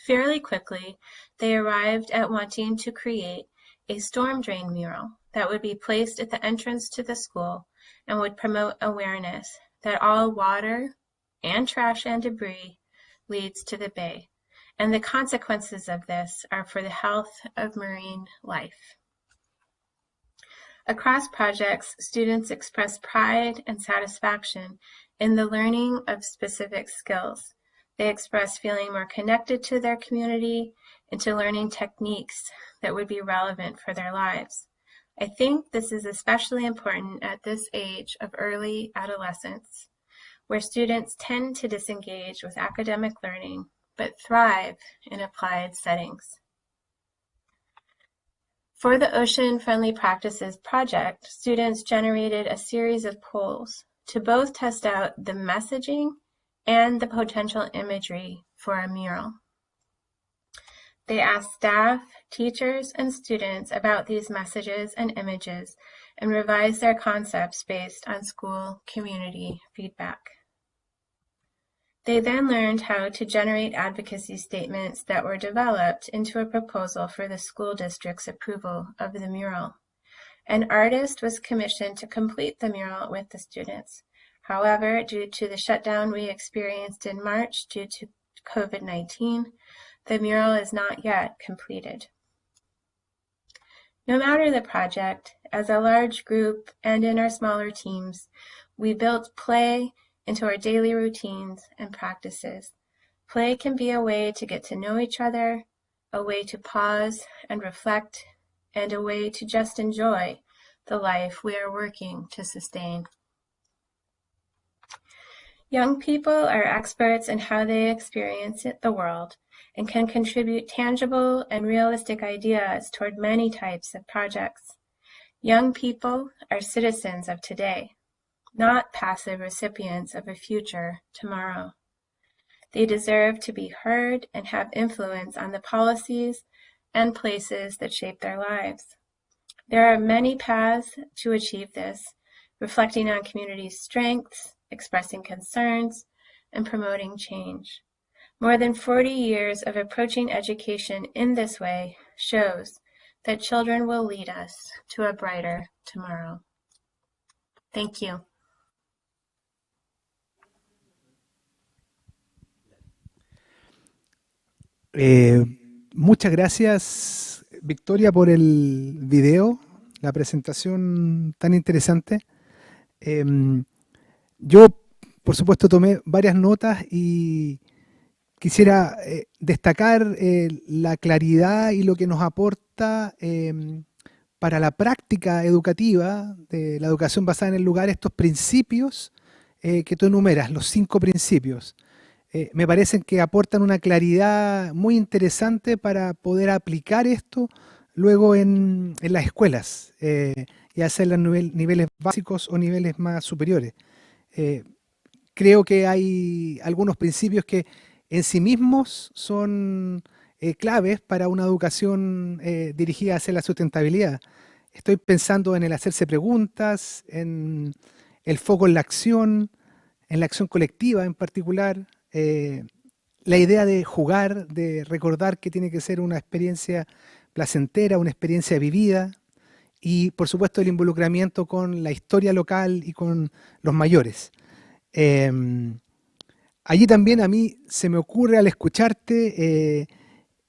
Speaker 8: Fairly quickly, they arrived at wanting to create a storm drain mural that would be placed at the entrance to the school and would promote awareness that all water and trash and debris leads to the bay, and the consequences of this are for the health of marine life. Across projects, students express pride and satisfaction in the learning of specific skills. They express feeling more connected to their community and to learning techniques that would be relevant for their lives. I think this is especially important at this age of early adolescence, where students tend to disengage with academic learning, but thrive in applied settings. For the Ocean Friendly Practices project, students generated a series of polls to both test out the messaging and the potential imagery for a mural. They asked staff, teachers, and students about these messages and images and revised their concepts based on school community feedback. They then learned how to generate advocacy statements that were developed into a proposal for the school district's approval of the mural. An artist was commissioned to complete the mural with the students. However, due to the shutdown we experienced in March due to COVID-19, the mural is not yet completed. No matter the project, as a large group and in our smaller teams, we built play into our daily routines and practices. Play can be a way to get to know each other, a way to pause and reflect, and a way to just enjoy the life we are working to sustain. Young people are experts in how they experience the world and can contribute tangible and realistic ideas toward many types of projects. Young people are citizens of today, not passive recipients of a future tomorrow. They deserve to be heard and have influence on the policies and places that shape their lives. There are many paths to achieve this, reflecting on community strengths,
Speaker 9: expressing concerns, and promoting change. More than 40 years of approaching education in this way shows that children will lead us to a brighter tomorrow. Thank you.
Speaker 1: Muchas gracias, Victoria, por el video, la presentación tan interesante. Yo, por supuesto, tomé varias notas y quisiera destacar la claridad y lo que nos aporta para la práctica educativa de la educación basada en el lugar, estos principios que tú enumeras, los 5 principios. Me parecen que aportan una claridad muy interesante para poder aplicar esto luego en las escuelas, ya sea en los niveles básicos o niveles más superiores. Creo que hay algunos principios que en sí mismos son claves para una educación dirigida hacia la sustentabilidad. Estoy pensando en el hacerse preguntas, en el foco en la acción colectiva en particular, la idea de jugar, de recordar que tiene que ser una experiencia placentera, una experiencia vivida, y por supuesto el involucramiento con la historia local y con los mayores. Allí también a mí se me ocurre al escucharte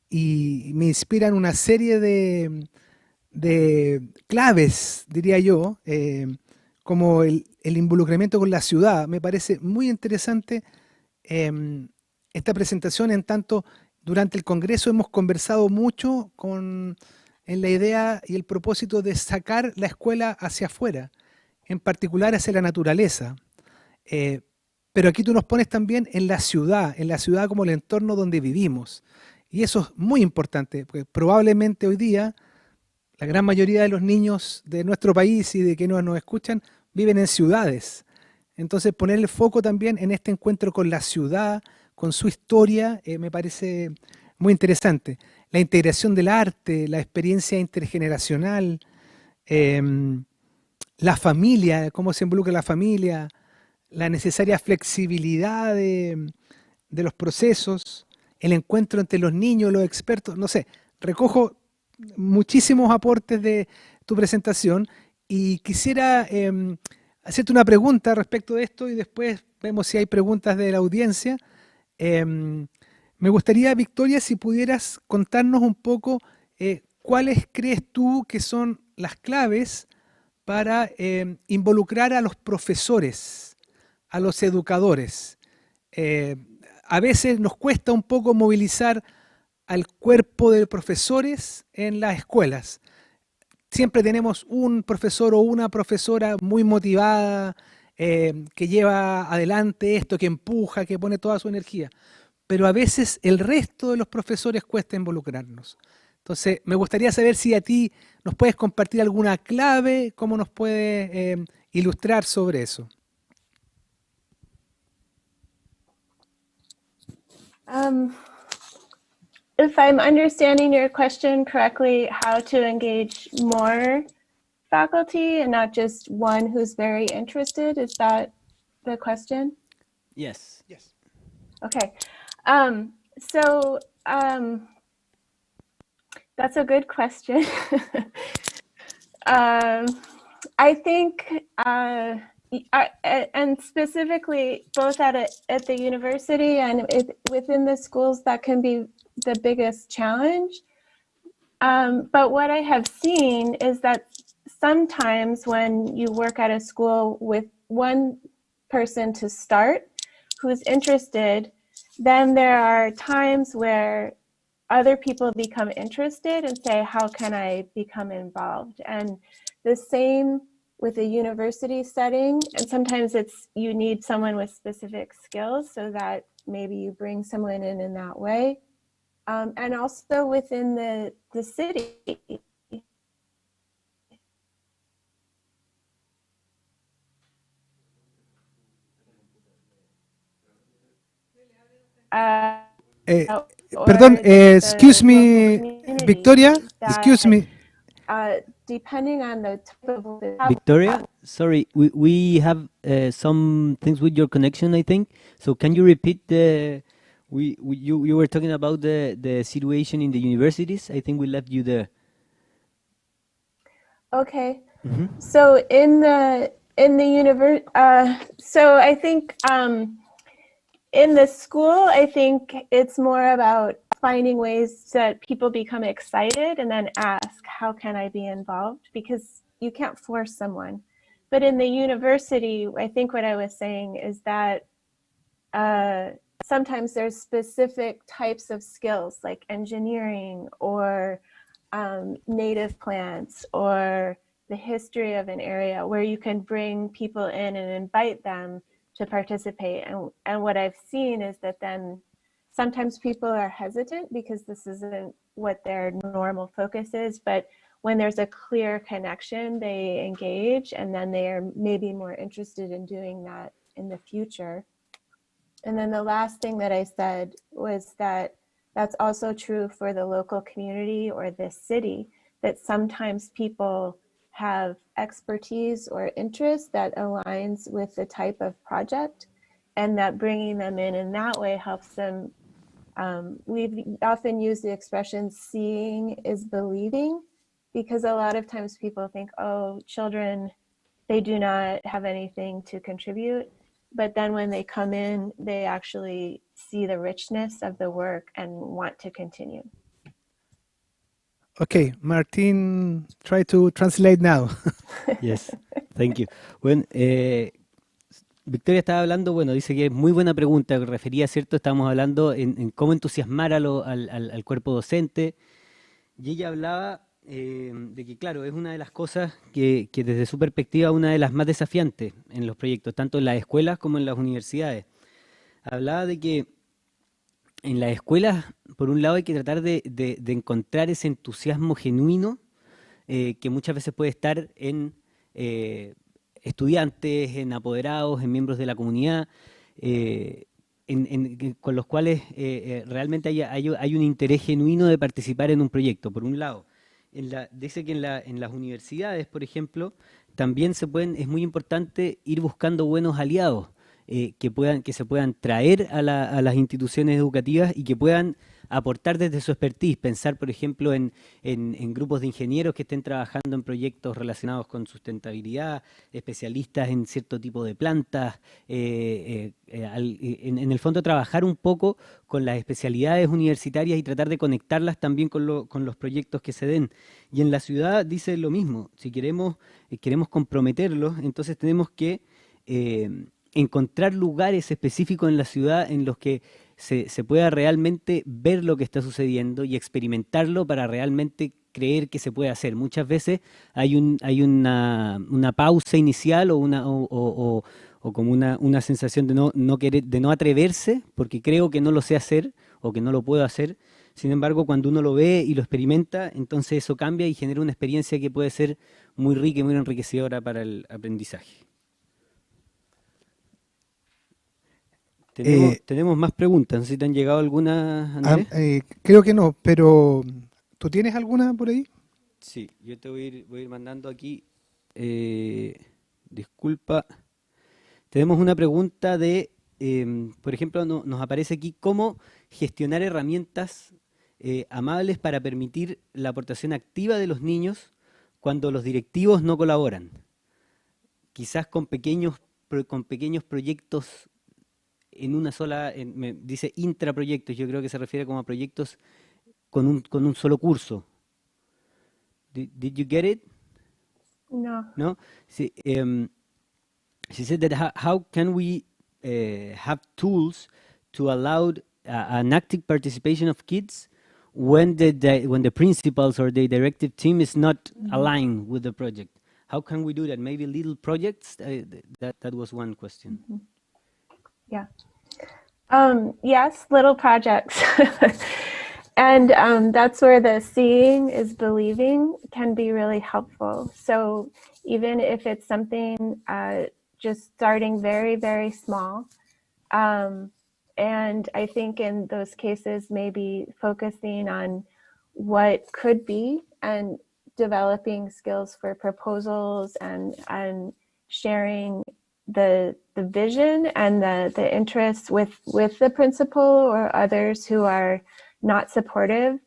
Speaker 1: y me inspiran una serie de claves, diría yo, como el involucramiento con la ciudad. Me parece muy interesante esta presentación, en tanto durante el Congreso hemos conversado mucho en la idea y el propósito de sacar la escuela hacia afuera, en particular hacia la naturaleza. Pero aquí tú nos pones también en la ciudad como el entorno donde vivimos. Y eso es muy importante, porque probablemente hoy día la gran mayoría de los niños de nuestro país y de que nos escuchan viven en ciudades. Entonces poner el foco también en este encuentro con la ciudad, con su historia, me parece muy interesante. La integración del arte, la experiencia intergeneracional, la familia, cómo se involucra la familia, la necesaria flexibilidad de los procesos, el encuentro entre los niños, los expertos, no sé, recojo muchísimos aportes de tu presentación y quisiera hacerte una pregunta respecto de esto y después vemos si hay preguntas de la audiencia. Me gustaría, Victoria, si pudieras contarnos un poco cuáles crees tú que son las claves para involucrar a los profesores, a los educadores. A veces nos cuesta un poco movilizar al cuerpo de profesores en las escuelas. Siempre tenemos un profesor o una profesora muy motivada, que lleva adelante esto, que empuja, que pone toda su energía. Pero a veces el resto de los profesores cuesta involucrarnos. Entonces, me gustaría saber si a ti nos puedes compartir alguna clave, cómo nos puedes ilustrar sobre eso.
Speaker 8: If I'm understanding your question correctly, how to engage more faculty and not just one who's very interested, is that the question?
Speaker 7: Yes.
Speaker 1: Yes.
Speaker 8: Okay. That's a good question. I think, and specifically both at the university and within the schools, that can be the biggest challenge. But what I have seen is that sometimes when you work at a school with one person to start who's interested, then there are times where other people become interested and say, how can I become involved? And the same with a university setting. And sometimes you need someone with specific skills so that maybe you bring someone in that way. And also within the city.
Speaker 1: Perdón, excuse me, Victoria, excuse me.
Speaker 8: depending on the type of
Speaker 7: Victoria, sorry, we have some things with your connection, I think. So can you repeat you were talking about the situation in the universities? I think we left you there.
Speaker 8: Okay. So in the so I think in the school, I think it's more about finding ways that people become excited and then ask, how can I be involved? Because you can't force someone. But in the university, I think what I was saying is that sometimes there's specific types of skills like engineering or native plants or the history of an area where you can bring people in and invite them to participate. And what I've seen is that then sometimes people are hesitant because this isn't what their normal focus is, but when there's a clear connection, they engage, and then they are maybe more interested in doing that in the future. And then the last thing that I said was that that's also true for the local community or the city, that sometimes people have expertise or interest that aligns with the type of project, and that bringing them in that way helps them. We've often used the expression seeing is believing, because a lot of times people think, oh, children, they do not have anything to contribute. But then when they come in, they actually see the richness of the work and want to continue.
Speaker 1: Okay, Martin, try to translate now.
Speaker 7: Yes, thank you. Bueno, Victoria estaba hablando, bueno, dice que es muy buena pregunta, que refería, ¿cierto? Estábamos hablando en cómo entusiasmar al cuerpo docente, y ella hablaba de que, claro, es una de las cosas que desde su perspectiva, una de las más desafiantes en los proyectos, tanto en las escuelas como en las universidades. Hablaba de que en las escuelas, por un lado, hay que tratar de encontrar ese entusiasmo genuino que muchas veces puede estar en estudiantes, en apoderados, en miembros de la comunidad, con los cuales realmente hay un interés genuino de participar en un proyecto, por un lado. Dice que en las universidades, por ejemplo, también es muy importante ir buscando buenos aliados que se puedan traer a las instituciones educativas y que puedan aportar desde su expertise, pensar, por ejemplo, en grupos de ingenieros que estén trabajando en proyectos relacionados con sustentabilidad, especialistas en cierto tipo de plantas, en el fondo trabajar un poco con las especialidades universitarias y tratar de conectarlas también con los proyectos que se den. Y en la ciudad dice lo mismo, si queremos comprometerlos, entonces tenemos que encontrar lugares específicos en la ciudad en los que se pueda realmente ver lo que está sucediendo y experimentarlo para realmente creer que se puede hacer. Muchas veces hay una pausa inicial o como una sensación de no querer, de no atreverse, porque creo que no lo sé hacer o que no lo puedo hacer. Sin embargo, cuando uno lo ve y lo experimenta, entonces eso cambia y genera una experiencia que puede ser muy rica y muy enriquecedora para el aprendizaje. Tenemos más preguntas. No sé si te han llegado algunas, Andrés.
Speaker 1: Creo que no, pero ¿tú tienes alguna por ahí?
Speaker 7: Sí, yo te voy a ir mandando aquí. Disculpa. Tenemos una pregunta de, por ejemplo, nos aparece aquí cómo gestionar herramientas amables para permitir la aportación activa de los niños cuando los directivos no colaboran. Quizás con pequeños proyectos en una sola, me dice intraproyectos, yo creo que se refiere como a proyectos con un solo curso. Did you get it?
Speaker 8: No.
Speaker 7: No? Sí, she said that how can we have tools to allow an active participation of kids when the principals or the directive team is not aligned with the project? How can we do that? Maybe little projects? That was one question.
Speaker 8: Mm-hmm. Yeah. Yes, little projects. And that's where the seeing is believing can be really helpful. So even if it's something just starting very, very small, and I think in those cases, maybe focusing on what could be and developing skills for proposals and sharing the vision and the interests with the principal or others who are not supportive.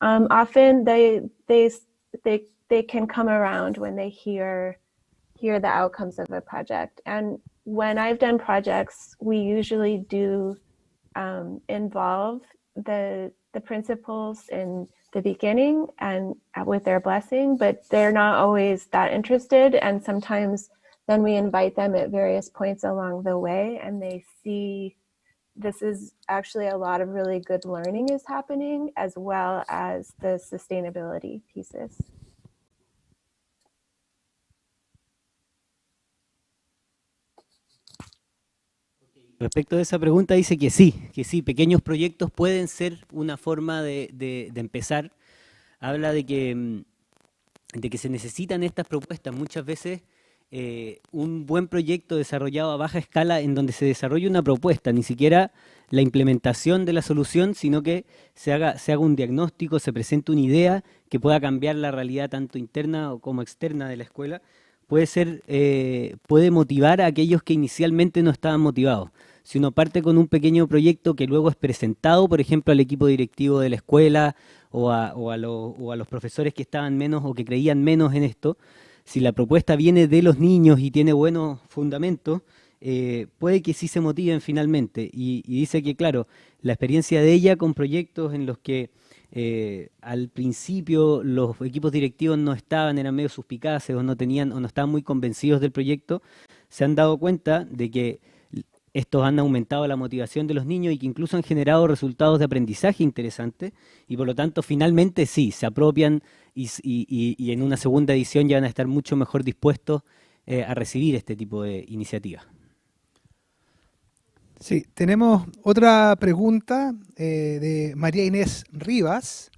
Speaker 8: Often they can come around when they hear the outcomes of a project. And when I've done projects, we usually do involve the principals in the beginning and with their blessing, but they're not always that interested. And sometimes then we invite them at various points along the way, and they see this is actually a lot of really good learning is happening, as well as the sustainability pieces.
Speaker 7: Respecto de esa pregunta dice que sí, pequeños proyectos pueden ser una forma de empezar. Habla de que se necesitan estas propuestas. Muchas veces un buen proyecto desarrollado a baja escala en donde se desarrolle una propuesta, ni siquiera la implementación de la solución, sino que se haga un diagnóstico, se presente una idea que pueda cambiar la realidad tanto interna como externa de la escuela, puede motivar a aquellos que inicialmente no estaban motivados. Si uno parte con un pequeño proyecto que luego es presentado, por ejemplo, al equipo directivo de la escuela o a los profesores que estaban menos o que creían menos en esto, si la propuesta viene de los niños y tiene buenos fundamentos, puede que sí se motiven finalmente. Y dice que, claro, la experiencia de ella con proyectos en los que al principio los equipos directivos no estaban, eran medio suspicaces o no estaban muy convencidos del proyecto, se han dado cuenta de que estos han aumentado la motivación de los niños y que incluso han generado resultados de aprendizaje interesantes y por lo tanto finalmente sí, se apropian y en una segunda edición ya van a estar mucho mejor dispuestos a recibir este tipo de iniciativas.
Speaker 1: Sí, tenemos otra pregunta de María Inés Rivas,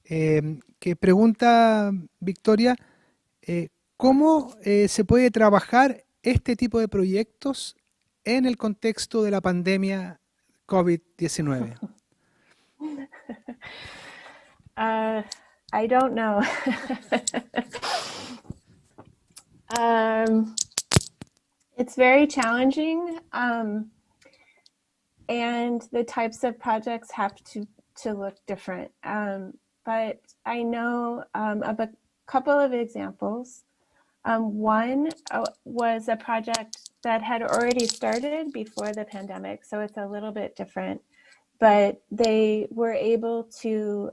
Speaker 1: que pregunta, Victoria, ¿cómo se puede trabajar este tipo de proyectos en el contexto de la pandemia COVID-19?
Speaker 8: I don't know. It's very challenging. And the types of projects have to look different. But I know of a couple of examples. One was a project that had already started before the pandemic, so it's a little bit different. But they were able to,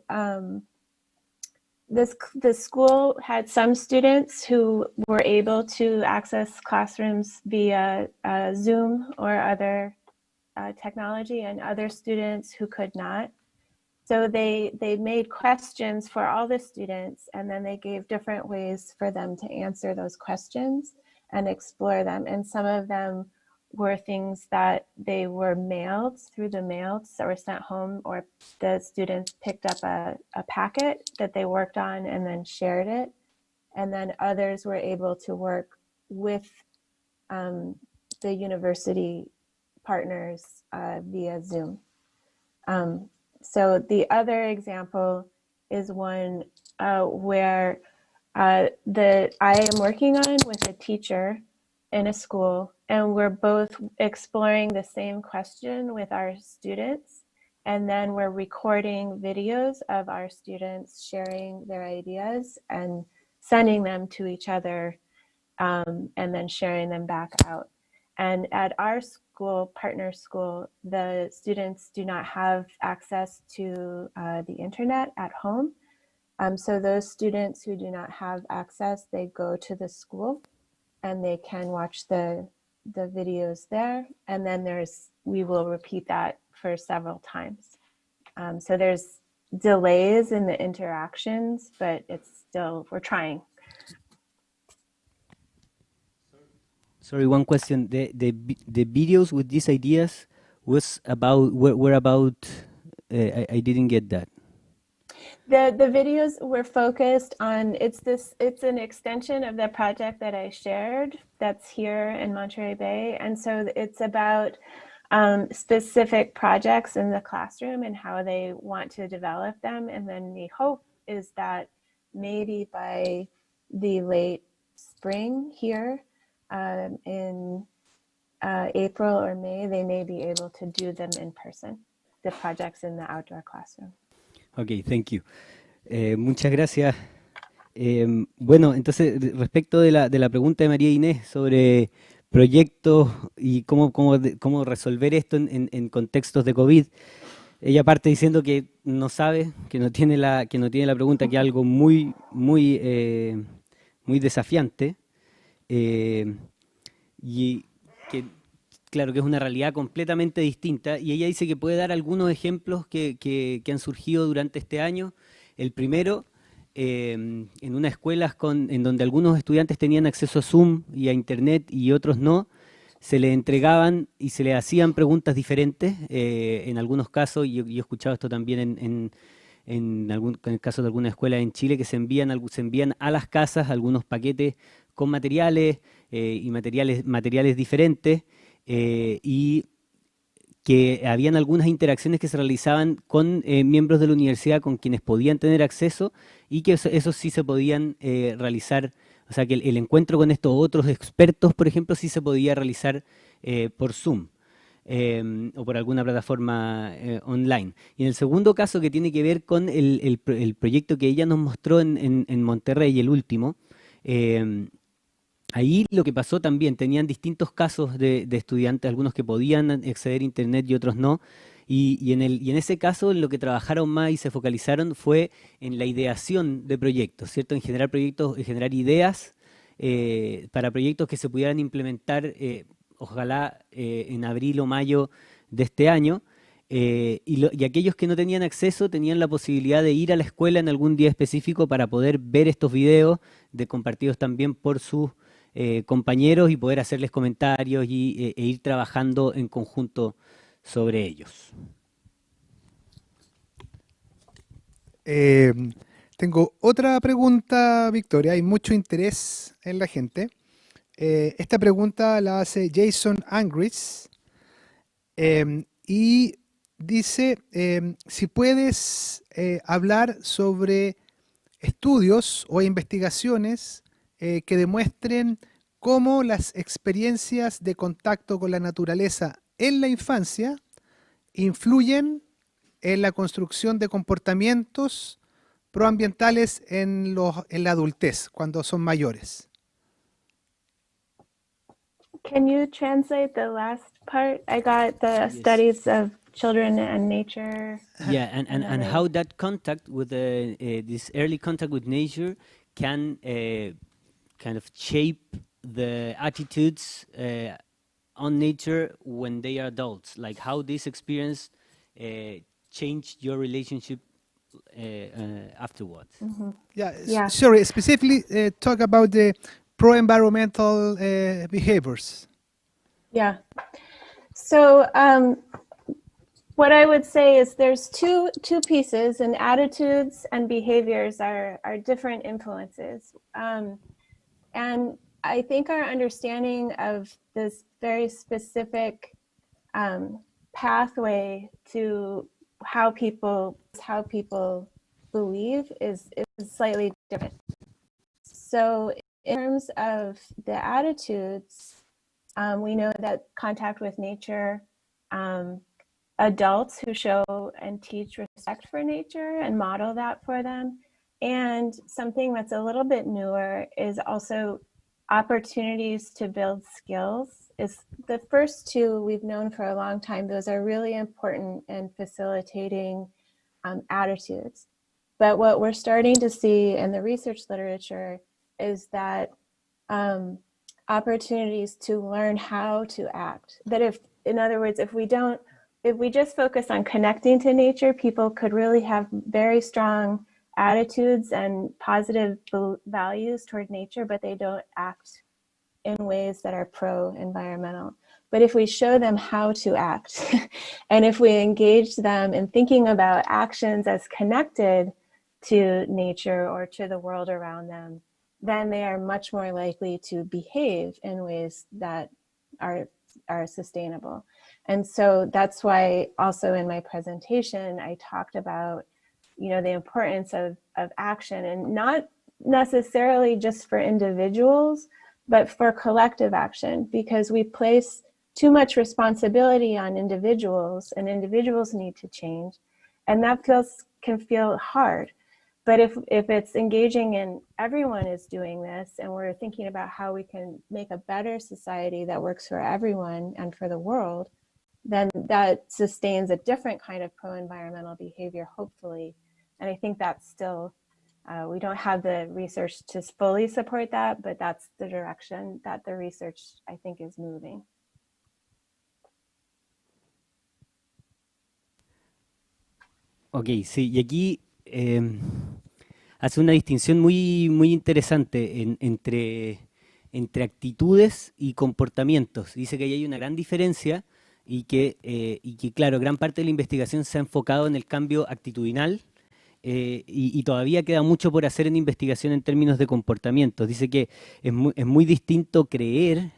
Speaker 8: the school had some students who were able to access classrooms via Zoom or other technology, and other students who could not. So they made questions for all the students, and then they gave different ways for them to answer those questions and explore them. And some of them were things that they were mailed through the mail or sent home, or the students picked up a packet that they worked on and then shared it. And then others were able to work with the university partners via Zoom. So the other example is one where I am working on with a teacher in a school, and we're both exploring the same question with our students, and then we're recording videos of our students sharing their ideas and sending them to each other, and then sharing them back out. And at our school, partner school, the students do not have access to the internet at home. So those students who do not have access, they go to the school and they can watch the videos there. And then we will repeat that for several times. So there's delays in the interactions, but it's still, we're trying.
Speaker 7: Sorry, one question. The videos with these ideas were about. I didn't get that.
Speaker 8: The videos were focused on it's an extension of the project that I shared that's here in Monterey Bay, and so it's about specific projects in the classroom and how they want to develop them. And then the hope is that maybe by the late spring here in April or May, they may be able to do them in person, the projects in the outdoor classroom.
Speaker 7: Ok, thank you. Muchas gracias. Bueno, entonces, respecto de la pregunta de María Inés sobre proyectos y cómo resolver esto en contextos de COVID, ella parte diciendo que no sabe, que no tiene la pregunta, que es algo muy desafiante, y que, claro, que es una realidad completamente distinta, y ella dice que puede dar algunos ejemplos que han surgido durante este año. El primero, en unas escuelas en donde algunos estudiantes tenían acceso a Zoom y a Internet y otros no, se les entregaban y se les hacían preguntas diferentes, en algunos casos, y yo he escuchado esto también en el caso de algunas escuelas en Chile, que se envían a las casas algunos paquetes con materiales y materiales diferentes, y que habían algunas interacciones que se realizaban con miembros de la universidad con quienes podían tener acceso, y que eso sí se podían realizar. O sea, que el encuentro con estos otros expertos, por ejemplo, sí se podía realizar por Zoom o por alguna plataforma online. Y en el segundo caso, que tiene que ver con el proyecto que ella nos mostró en Monterrey, el último, ahí lo que pasó también, tenían distintos casos de estudiantes, algunos que podían acceder a Internet y otros no. Y en ese caso, en lo que trabajaron más y se focalizaron fue en la ideación de proyectos, ¿cierto? En generar proyectos, en generar ideas para proyectos que se pudieran implementar, ojalá en abril o mayo de este año. Y aquellos que no tenían acceso tenían la posibilidad de ir a la escuela en algún día específico para poder ver estos videos, compartidos también por sus compañeros, y poder hacerles comentarios e ir trabajando en conjunto sobre ellos.
Speaker 1: Tengo otra pregunta, Victoria. Hay mucho interés en la gente. Esta pregunta la hace Jason Angris y dice si puedes hablar sobre estudios o investigaciones que demuestren cómo las experiencias de contacto con la naturaleza en la infancia influyen en la construcción de comportamientos proambientales en la adultez, cuando son mayores.
Speaker 8: Can you translate the last part? I got the studies of children and nature.
Speaker 7: Yeah, and how that contact with this early contact with nature can kind of shape the attitudes on nature when they are adults, like how this experience changed your relationship afterwards.
Speaker 8: Mm-hmm.
Speaker 1: Yeah. Sorry, specifically talk about the pro-environmental behaviors.
Speaker 8: Yeah. So what I would say is there's two pieces, and attitudes and behaviors are different influences. And I think our understanding of this very specific pathway to how people believe is slightly different. So in terms of the attitudes, we know that contact with nature, adults who show and teach respect for nature and model that for them, and something that's a little bit newer is also opportunities to build skills. Is the first two we've known for a long time. Those are really important in facilitating attitudes. But what we're starting to see in the research literature is that opportunities to learn how to act. That in other words, if we just focus on connecting to nature, people could really have very strong attitudes and positive values toward nature, but they don't act in ways that are pro-environmental. But if we show them how to act, and if we engage them in thinking about actions as connected to nature or to the world around them, then they are much more likely to behave in ways that are sustainable. And so that's why also in my presentation, I talked about the importance of action, and not necessarily just for individuals, but for collective action, because we place too much responsibility on individuals, and individuals need to change, and that can feel hard. But if it's engaging in everyone is doing this, and we're thinking about how we can make a better society that works for everyone and for the world, then that sustains a different kind of pro-environmental behavior, hopefully. And I think that's still, we don't have the research to fully support that, but that's the direction that the research, I think, is moving.
Speaker 7: Ok, sí, y aquí hace una distinción muy, muy interesante entre actitudes y comportamientos. Dice que ahí hay una gran diferencia y que, claro, gran parte de la investigación se ha enfocado en el cambio actitudinal, y todavía queda mucho por hacer en investigación en términos de comportamientos. Dice que es muy distinto creer,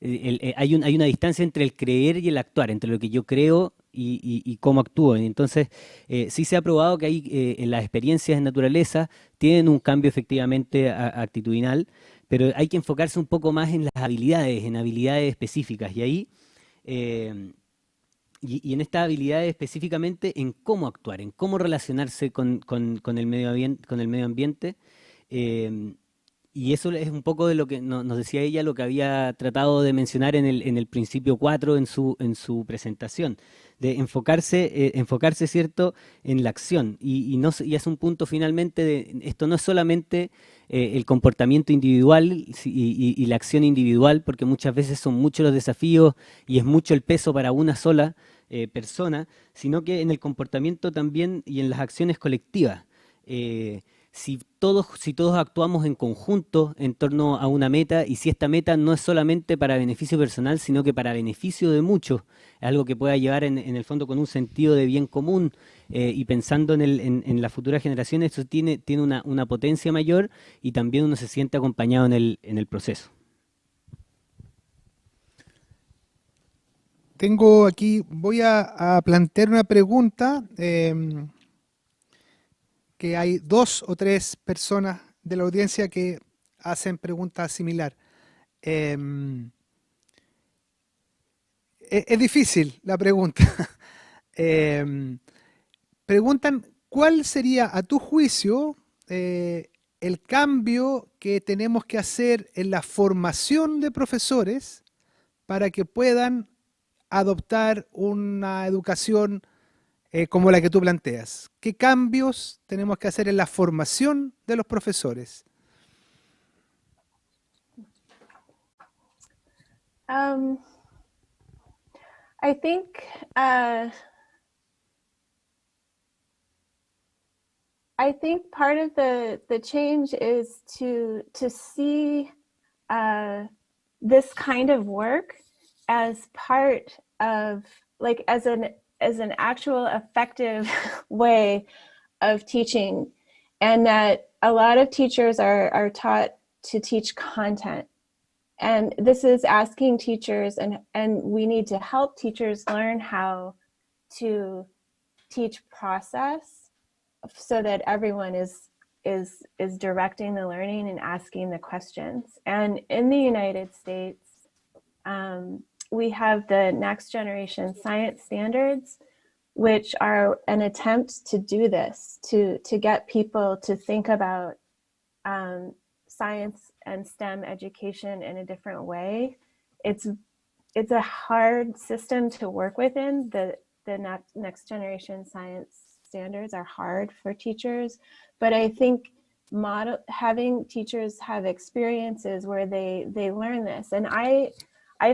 Speaker 7: hay una distancia entre el creer y el actuar, entre lo que yo creo y cómo actúo. Entonces, sí se ha probado que en las experiencias en naturaleza tienen un cambio efectivamente actitudinal, pero hay que enfocarse un poco más en las habilidades, en habilidades específicas. Y ahí, y en estas habilidades específicamente en cómo actuar, en cómo relacionarse con el medio ambiente. Y eso es un poco de lo que nos decía ella, lo que había tratado de mencionar en el principio 4 en su presentación, de enfocarse, ¿cierto?, en la acción. Y es un punto finalmente de esto no es solamente el comportamiento individual y la acción individual, porque muchas veces son muchos los desafíos y es mucho el peso para una sola persona, sino que en el comportamiento también y en las acciones colectivas. Si todos actuamos en conjunto en torno a una meta, y si esta meta no es solamente para beneficio personal, sino que para beneficio de muchos, es algo que pueda llevar en el fondo con un sentido de bien común, y pensando en las futuras generaciones, eso tiene una potencia mayor, y también uno se siente acompañado en el proceso.
Speaker 1: Tengo aquí, voy a plantear una pregunta, que hay 2 o 3 personas de la audiencia que hacen preguntas similares. Es difícil la pregunta. Preguntan, ¿cuál sería, a tu juicio, el cambio que tenemos que hacer en la formación de profesores para que puedan adoptar una educación como la que tú planteas? ¿Qué cambios tenemos que hacer en la formación de los profesores?
Speaker 8: I think part of the change is to see this kind of work as part of, like, as an actual effective way of teaching, and that a lot of teachers are taught to teach content. And this is asking teachers, and we need to help teachers learn how to teach process so that everyone is directing the learning and asking the questions. And in the United States, we have the Next Generation Science Standards, which are an attempt to do this, to get people to think about science and STEM education in a different way. It's a hard system to work within. The Next Generation Science Standards are hard for teachers, but I think having teachers have experiences where they learn this, and I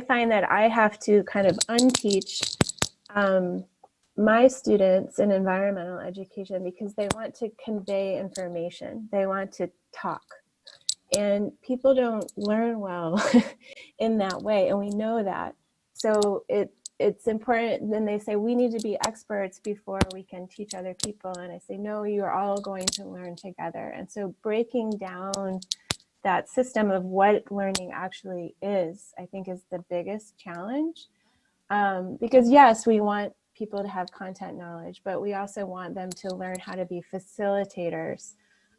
Speaker 8: find that I have to kind of unteach my students in environmental education because they want to convey information. They want to talk. And people don't learn well in that way, and we know that. So it's important. Then they say, we need to be experts before we can teach other people. And I say, no, you're all going to learn together. And so breaking down that system of what learning actually is, I think, is the biggest challenge. Because yes, we want people to have content knowledge, but we also want them to learn how to be facilitators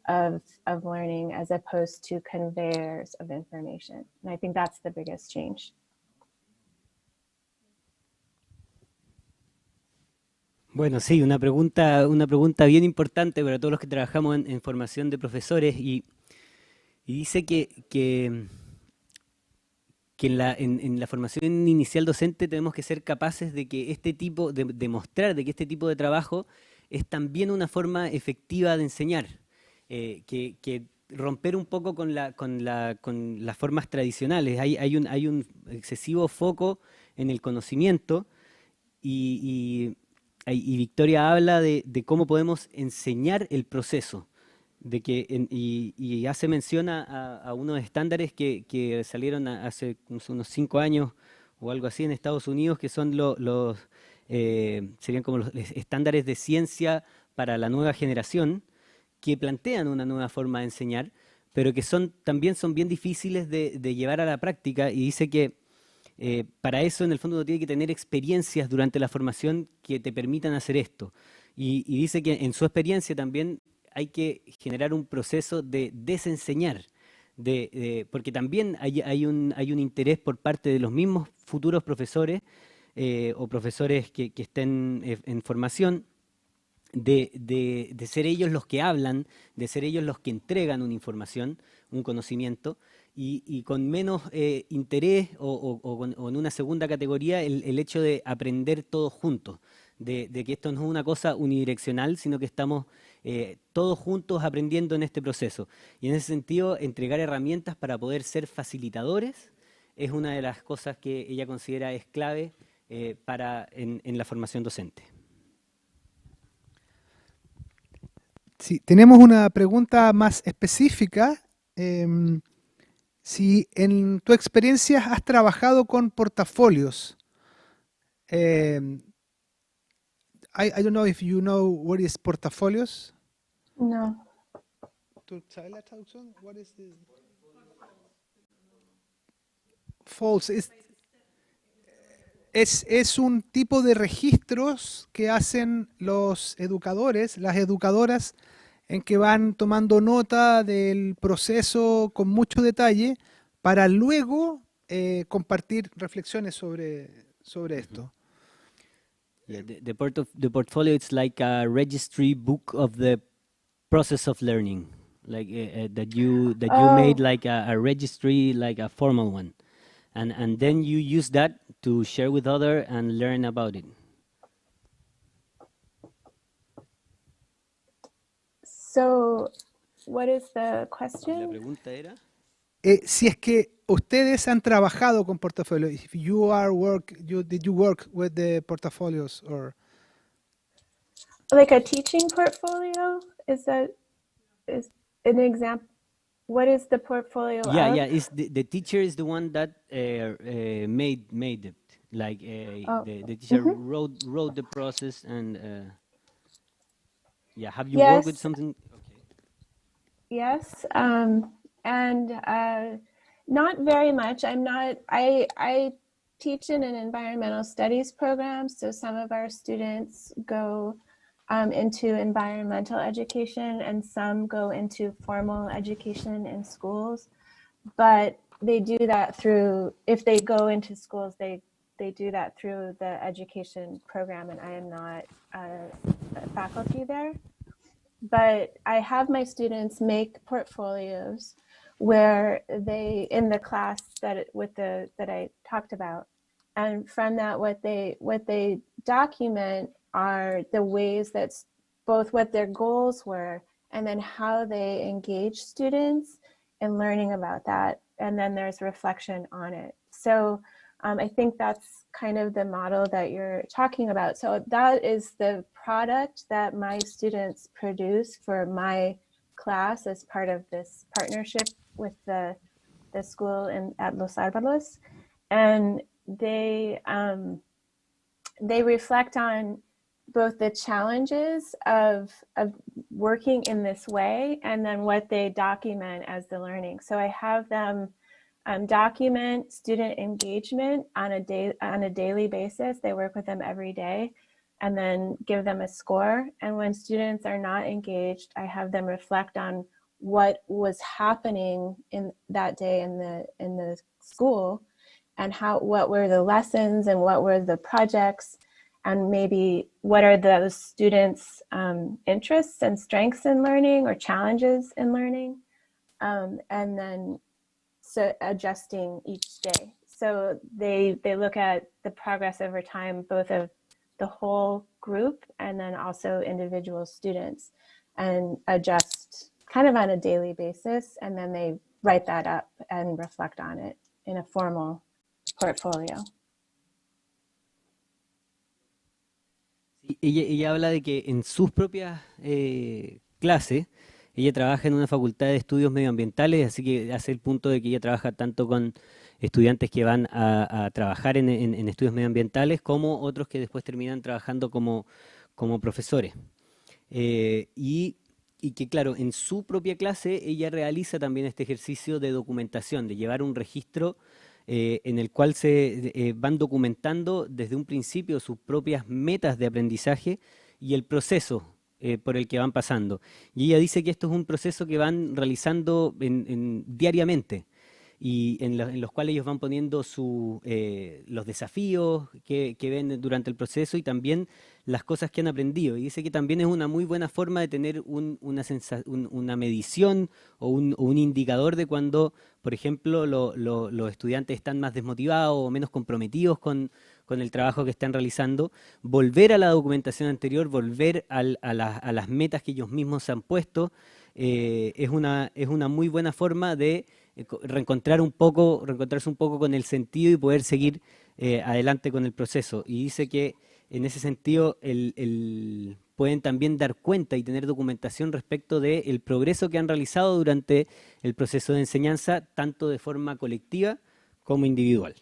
Speaker 8: of learning as opposed to conveyors of information. And I think that's the biggest change.
Speaker 7: Bueno, sí, una pregunta bien importante para todos los que trabajamos en formación de profesores y dice que en la formación inicial docente tenemos que ser capaces de que demostrar de que este tipo de trabajo es también una forma efectiva de enseñar, que romper un poco con las formas tradicionales. Hay un excesivo foco en el conocimiento y Victoria habla de cómo podemos enseñar el proceso, y hace mención a unos estándares que salieron hace unos 5 años o algo así en Estados Unidos, que son serían como los estándares de ciencia para la nueva generación, que plantean una nueva forma de enseñar, pero que también son bien difíciles de llevar a la práctica, y dice que para eso en el fondo uno tiene que tener experiencias durante la formación que te permitan hacer esto. Y dice que en su experiencia también hay que generar un proceso de desenseñar, porque también hay un interés por parte de los mismos futuros profesores o profesores que estén en formación, de ser ellos los que hablan, de ser ellos los que entregan una información, un conocimiento, y con menos interés o en una segunda categoría el hecho de aprender todos juntos, de que esto no es una cosa unidireccional, sino que estamos todos juntos aprendiendo en este proceso. Y en ese sentido, entregar herramientas para poder ser facilitadores es una de las cosas que ella considera es clave en la formación docente.
Speaker 1: Sí, tenemos una pregunta más específica. Si en tu experiencia has trabajado con portafolios. I don't know if you know what is portafolios.
Speaker 8: No.
Speaker 1: ¿Tú sabes la traducción? What is the... False. Es un tipo de registros que hacen los educadores, las educadoras, en que van tomando nota del proceso con mucho detalle para luego compartir reflexiones sobre esto.
Speaker 7: Yeah, the portfolio, it's like a registry book of the process of learning, like that you made like a registry, like a formal one, and then you use that to share with other and learn about it.
Speaker 8: So, what is the
Speaker 7: La
Speaker 8: question?
Speaker 7: pregunta era.
Speaker 1: Si es que ustedes han trabajado con portafolios, if you did you work with the portfolios or
Speaker 8: Like a teaching portfolio? Is an example? What is the portfolio
Speaker 7: Yeah,
Speaker 8: of?
Speaker 7: yeah. Is the teacher is the one that made it. Like the teacher wrote the process and yeah. Have you worked with
Speaker 8: Yes.
Speaker 7: something? Okay.
Speaker 8: Yes, and not very much. I teach in an environmental studies program, so some of our students go into environmental education and some go into formal education in schools, but they do that through, if they go into schools, they do that through the education program, and I am not a faculty there. But I have my students make portfolios where they, in the class that I talked about, and from that what they document are the ways that both what their goals were and then how they engage students in learning about that, and then there's reflection on it. So I think that's kind of the model that you're talking about. So that is the product that my students produce for my class as part of this partnership with the school at Los Albalos. And they reflect on both the challenges of working in this way and then what they document as the learning. So I have them document student engagement on a daily basis. They work with them every day. and then give them a score. And when students are not engaged, I have them reflect on what was happening in that day in the school, and what were the lessons and what were the projects, and maybe what are those students' interests and strengths in learning or challenges in learning, and then adjusting each day. So they look at the progress over time, both of the whole group and then also individual students, and adjust kind of on a daily basis, and then they write that up and reflect on it in a formal portfolio.
Speaker 7: Ella habla de que en sus propias clases, ella trabaja en una facultad de estudios medioambientales, así que hace el punto de que ella trabaja tanto con estudiantes que van a trabajar en estudios medioambientales, como otros que después terminan trabajando como profesores. Y que, claro, en su propia clase ella realiza también este ejercicio de documentación, de llevar un registro en el cual se van documentando desde un principio sus propias metas de aprendizaje y el proceso por el que van pasando. Y ella dice que esto es un proceso que van realizando diariamente, y en los cuales ellos van poniendo los desafíos que ven durante el proceso y también las cosas que han aprendido. Y dice que también es una muy buena forma de tener una medición o un indicador de cuando, por ejemplo, los estudiantes están más desmotivados o menos comprometidos con el trabajo que están realizando. Volver a la documentación anterior, volver a las metas que ellos mismos se han puesto, es una muy buena forma de reencontrarse un poco con el sentido y poder seguir adelante con el proceso. Y dice que en ese sentido pueden también dar cuenta y tener documentación respecto del progreso que han realizado durante el proceso de enseñanza, tanto de forma colectiva como individual.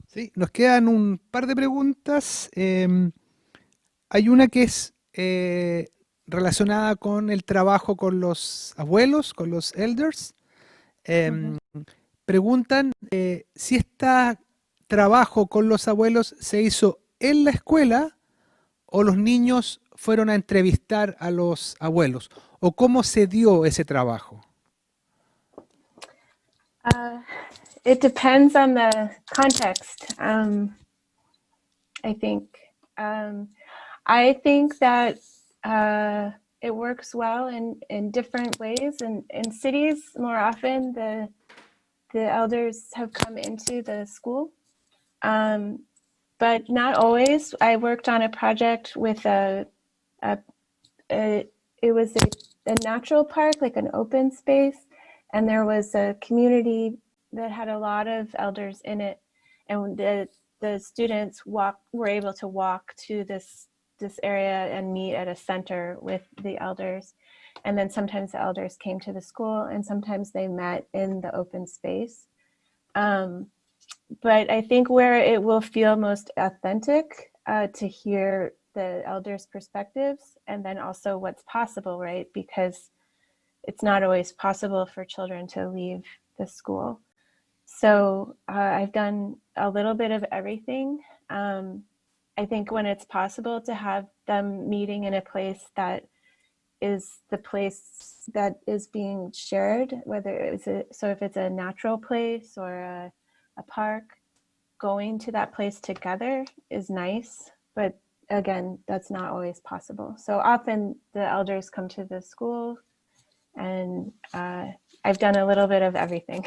Speaker 1: Sí, nos quedan un par de preguntas. Hay una que es relacionada con el trabajo con los abuelos, con los elders. Preguntan si este trabajo con los abuelos se hizo en la escuela o los niños fueron a entrevistar a los abuelos, o cómo se dio ese trabajo.
Speaker 8: It depends on the context, I think. I think that it works well in different ways. In cities, more often, the elders have come into the school, but not always. I worked on a project with it was a natural park, like an open space, and there was a community that had a lot of elders in it, and the students were able to walk to this area and meet at a center with the elders. And then sometimes the elders came to the school, and sometimes they met in the open space. But I think where it will feel most authentic to hear the elders' perspectives, and then also what's possible, right? Because it's not always possible for children to leave the school. So I've done a little bit of everything. I think when it's possible to have them meeting in a place that is the place that is being shared, so if it's a natural place or a park, going to that place together is nice, but again, that's not always possible. So often the elders come to the school, and I've done a little bit of everything.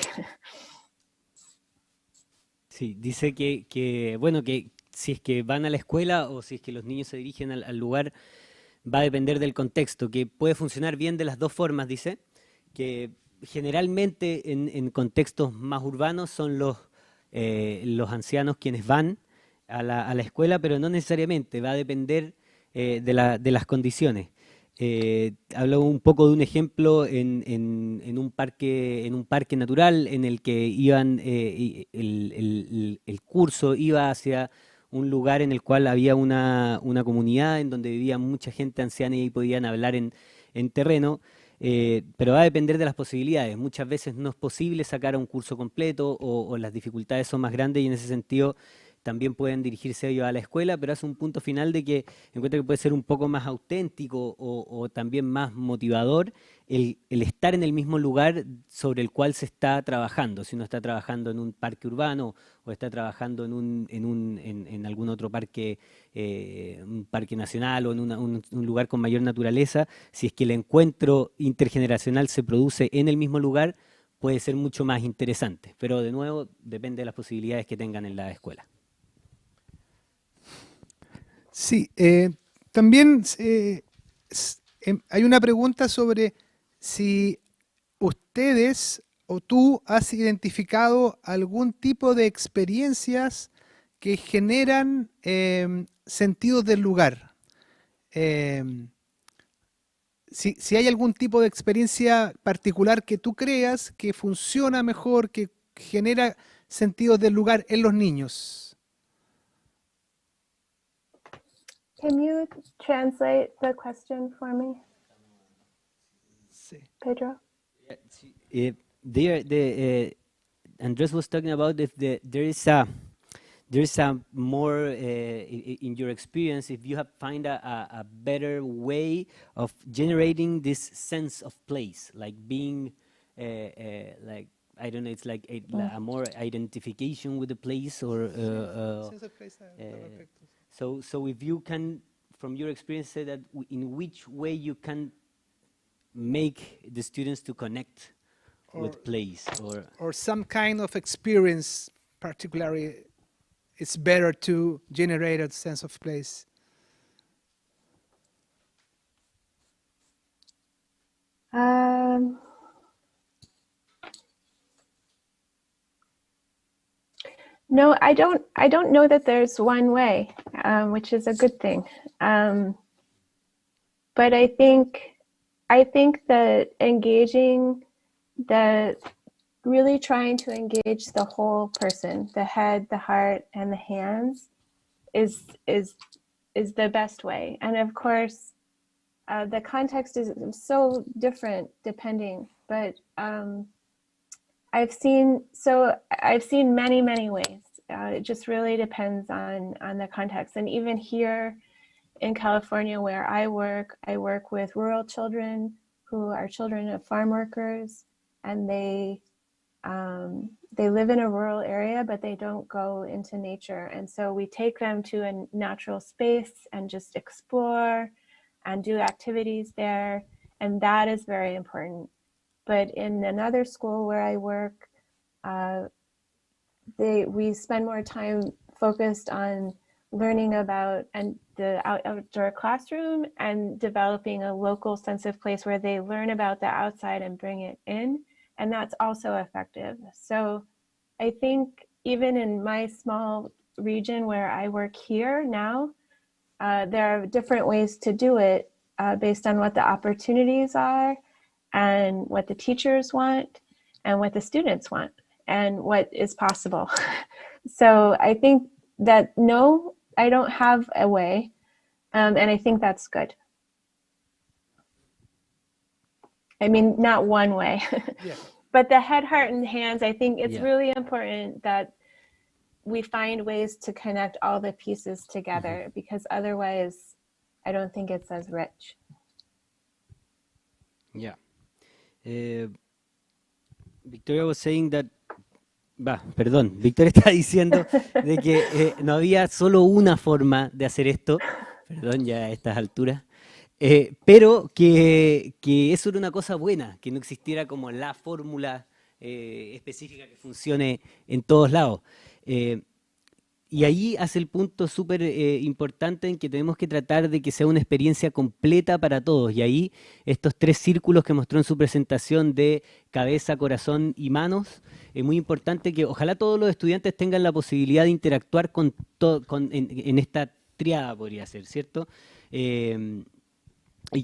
Speaker 7: Sí, dice que bueno, que si es que van a la escuela o si es que los niños se dirigen al lugar, va a depender del contexto, que puede funcionar bien de las dos formas, dice, que generalmente en contextos más urbanos son los ancianos quienes van a la escuela, pero no necesariamente, va a depender de las condiciones. Habló un poco de un ejemplo en un parque natural en el que iban el curso iba hacia un lugar en el cual había una comunidad en donde vivía mucha gente anciana y podían hablar en terreno, pero va a depender de las posibilidades. Muchas veces no es posible sacar un curso completo o las dificultades son más grandes, y en ese sentido también pueden dirigirse ellos a la escuela, pero hace un punto final de que encuentra que puede ser un poco más auténtico o también más motivador el estar en el mismo lugar sobre el cual se está trabajando. Si uno está trabajando en un parque urbano o está trabajando en algún otro parque, un parque nacional o en un lugar con mayor naturaleza, si es que el encuentro intergeneracional se produce en el mismo lugar, puede ser mucho más interesante. Pero de nuevo, depende de las posibilidades que tengan en la escuela.
Speaker 1: Sí, también hay una pregunta sobre si ustedes o tú has identificado algún tipo de experiencias que generan sentidos del lugar. Si hay algún tipo de experiencia particular que tú creas que funciona mejor, que genera sentidos del lugar en los niños.
Speaker 8: Can you translate the question for me,
Speaker 1: Sí.
Speaker 8: Pedro?
Speaker 7: Andres was talking about if there is a more, in your experience, if you have find a better way of generating this sense of place, like being, like, I don't know, it's like a more identification with the place, or so if you can, from your experience, say that in which way you can make the students to connect with place,
Speaker 1: or some kind of experience, particularly, it's better to generate a sense of place.
Speaker 8: No, I don't know that there's one way, which is a good thing. But I think that really trying to engage the whole person, the head, the heart, and the hands, is the best way. And of course, the context is so different depending, but I've seen many ways. It just really depends on the context. And even here in California, where I work with rural children who are children of farm workers, and they live in a rural area, but they don't go into nature. And so we take them to a natural space and just explore and do activities there. And that is very important. But in another school where I work, we spend more time focused on learning about the outdoor classroom and developing a local sense of place where they learn about the outside and bring it in. And that's also effective. So I think even in my small region where I work here now, there are different ways to do it based on what the opportunities are and what the teachers want and what the students want and what is possible. So I think that no, I don't have a way, and I think that's good. I mean, not one way,
Speaker 1: Yeah.
Speaker 8: but the head, heart, and hands, I think it's really important that we find ways to connect all the pieces together, because otherwise I don't think it's as rich.
Speaker 7: Yeah. Victoria was saying that, Victoria está diciendo de que no había solo una forma de hacer esto, perdón, ya a estas alturas, pero que eso era una cosa buena, que no existiera como la fórmula específica que funcione en todos lados. Y ahí hace el punto súper importante en que tenemos que tratar de que sea una experiencia completa para todos. Y ahí estos 3 círculos que mostró en su presentación de cabeza, corazón y manos, es muy importante que ojalá todos los estudiantes tengan la posibilidad de interactuar en esta triada, podría ser, ¿cierto? Y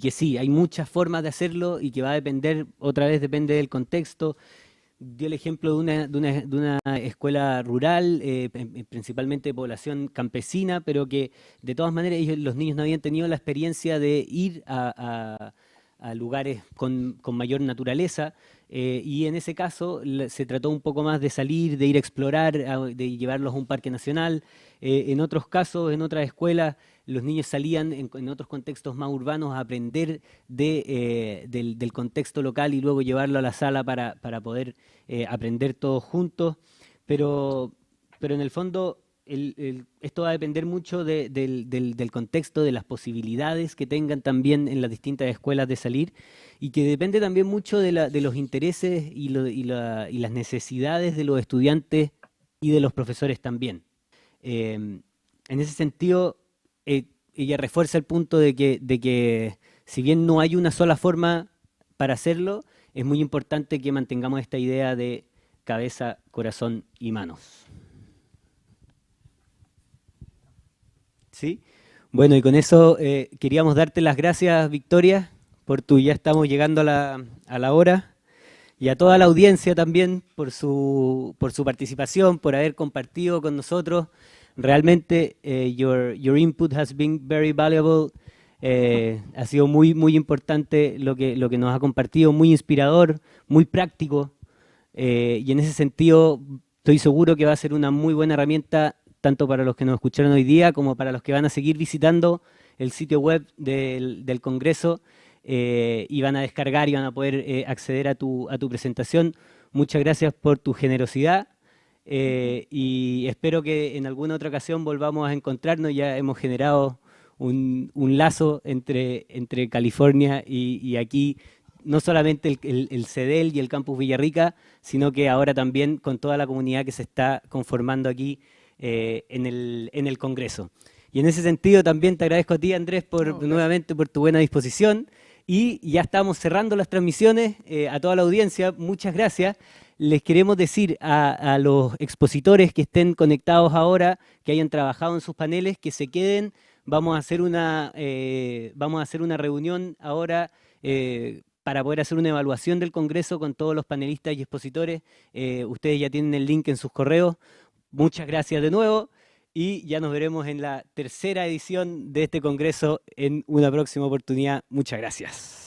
Speaker 7: que sí, hay muchas formas de hacerlo y que va a depender, otra vez depende del contexto. Dio el ejemplo de una escuela rural, principalmente de población campesina, pero que de todas maneras los niños no habían tenido la experiencia de ir a a lugares con mayor naturaleza, y en ese caso se trató un poco más de salir, de ir a explorar, de llevarlos a un parque nacional. En otros casos, en otras escuelas, los niños salían en otros contextos más urbanos a aprender del contexto local y luego llevarlo a la sala para poder aprender todos juntos. Pero en el fondo esto va a depender mucho del contexto, de las posibilidades que tengan también en las distintas escuelas de salir, y que depende también mucho de los intereses y las necesidades de los estudiantes y de los profesores también. En ese sentido, ella refuerza el punto de que si bien no hay una sola forma para hacerlo, es muy importante que mantengamos esta idea de cabeza, corazón y manos. ¿Sí? Bueno, y con eso queríamos darte las gracias, Victoria, ya estamos llegando a la hora, y a toda la audiencia también por su participación, por haber compartido con nosotros. Realmente your input has been very valuable. Ha sido muy, muy importante lo que nos ha compartido, muy inspirador, muy práctico, y en ese sentido estoy seguro que va a ser una muy buena herramienta tanto para los que nos escucharon hoy día como para los que van a seguir visitando el sitio web del Congreso, y van a descargar y van a poder acceder a tu presentación. Muchas gracias por tu generosidad, y espero que en alguna otra ocasión volvamos a encontrarnos. Ya hemos generado un lazo entre California y aquí, no solamente el CEDEL y el Campus Villarrica, sino que ahora también con toda la comunidad que se está conformando aquí en el Congreso. Y en ese sentido también te agradezco a ti, Andrés, nuevamente por tu buena disposición. Y ya estamos cerrando las transmisiones. A toda la audiencia, muchas gracias. Les queremos decir a los expositores que estén conectados ahora, que hayan trabajado en sus paneles, que se queden. Vamos a hacer una reunión ahora para poder hacer una evaluación del Congreso con todos los panelistas y expositores. Ustedes ya tienen el link en sus correos. Muchas gracias de nuevo, y ya nos veremos en la tercera edición de este Congreso en una próxima oportunidad. Muchas gracias.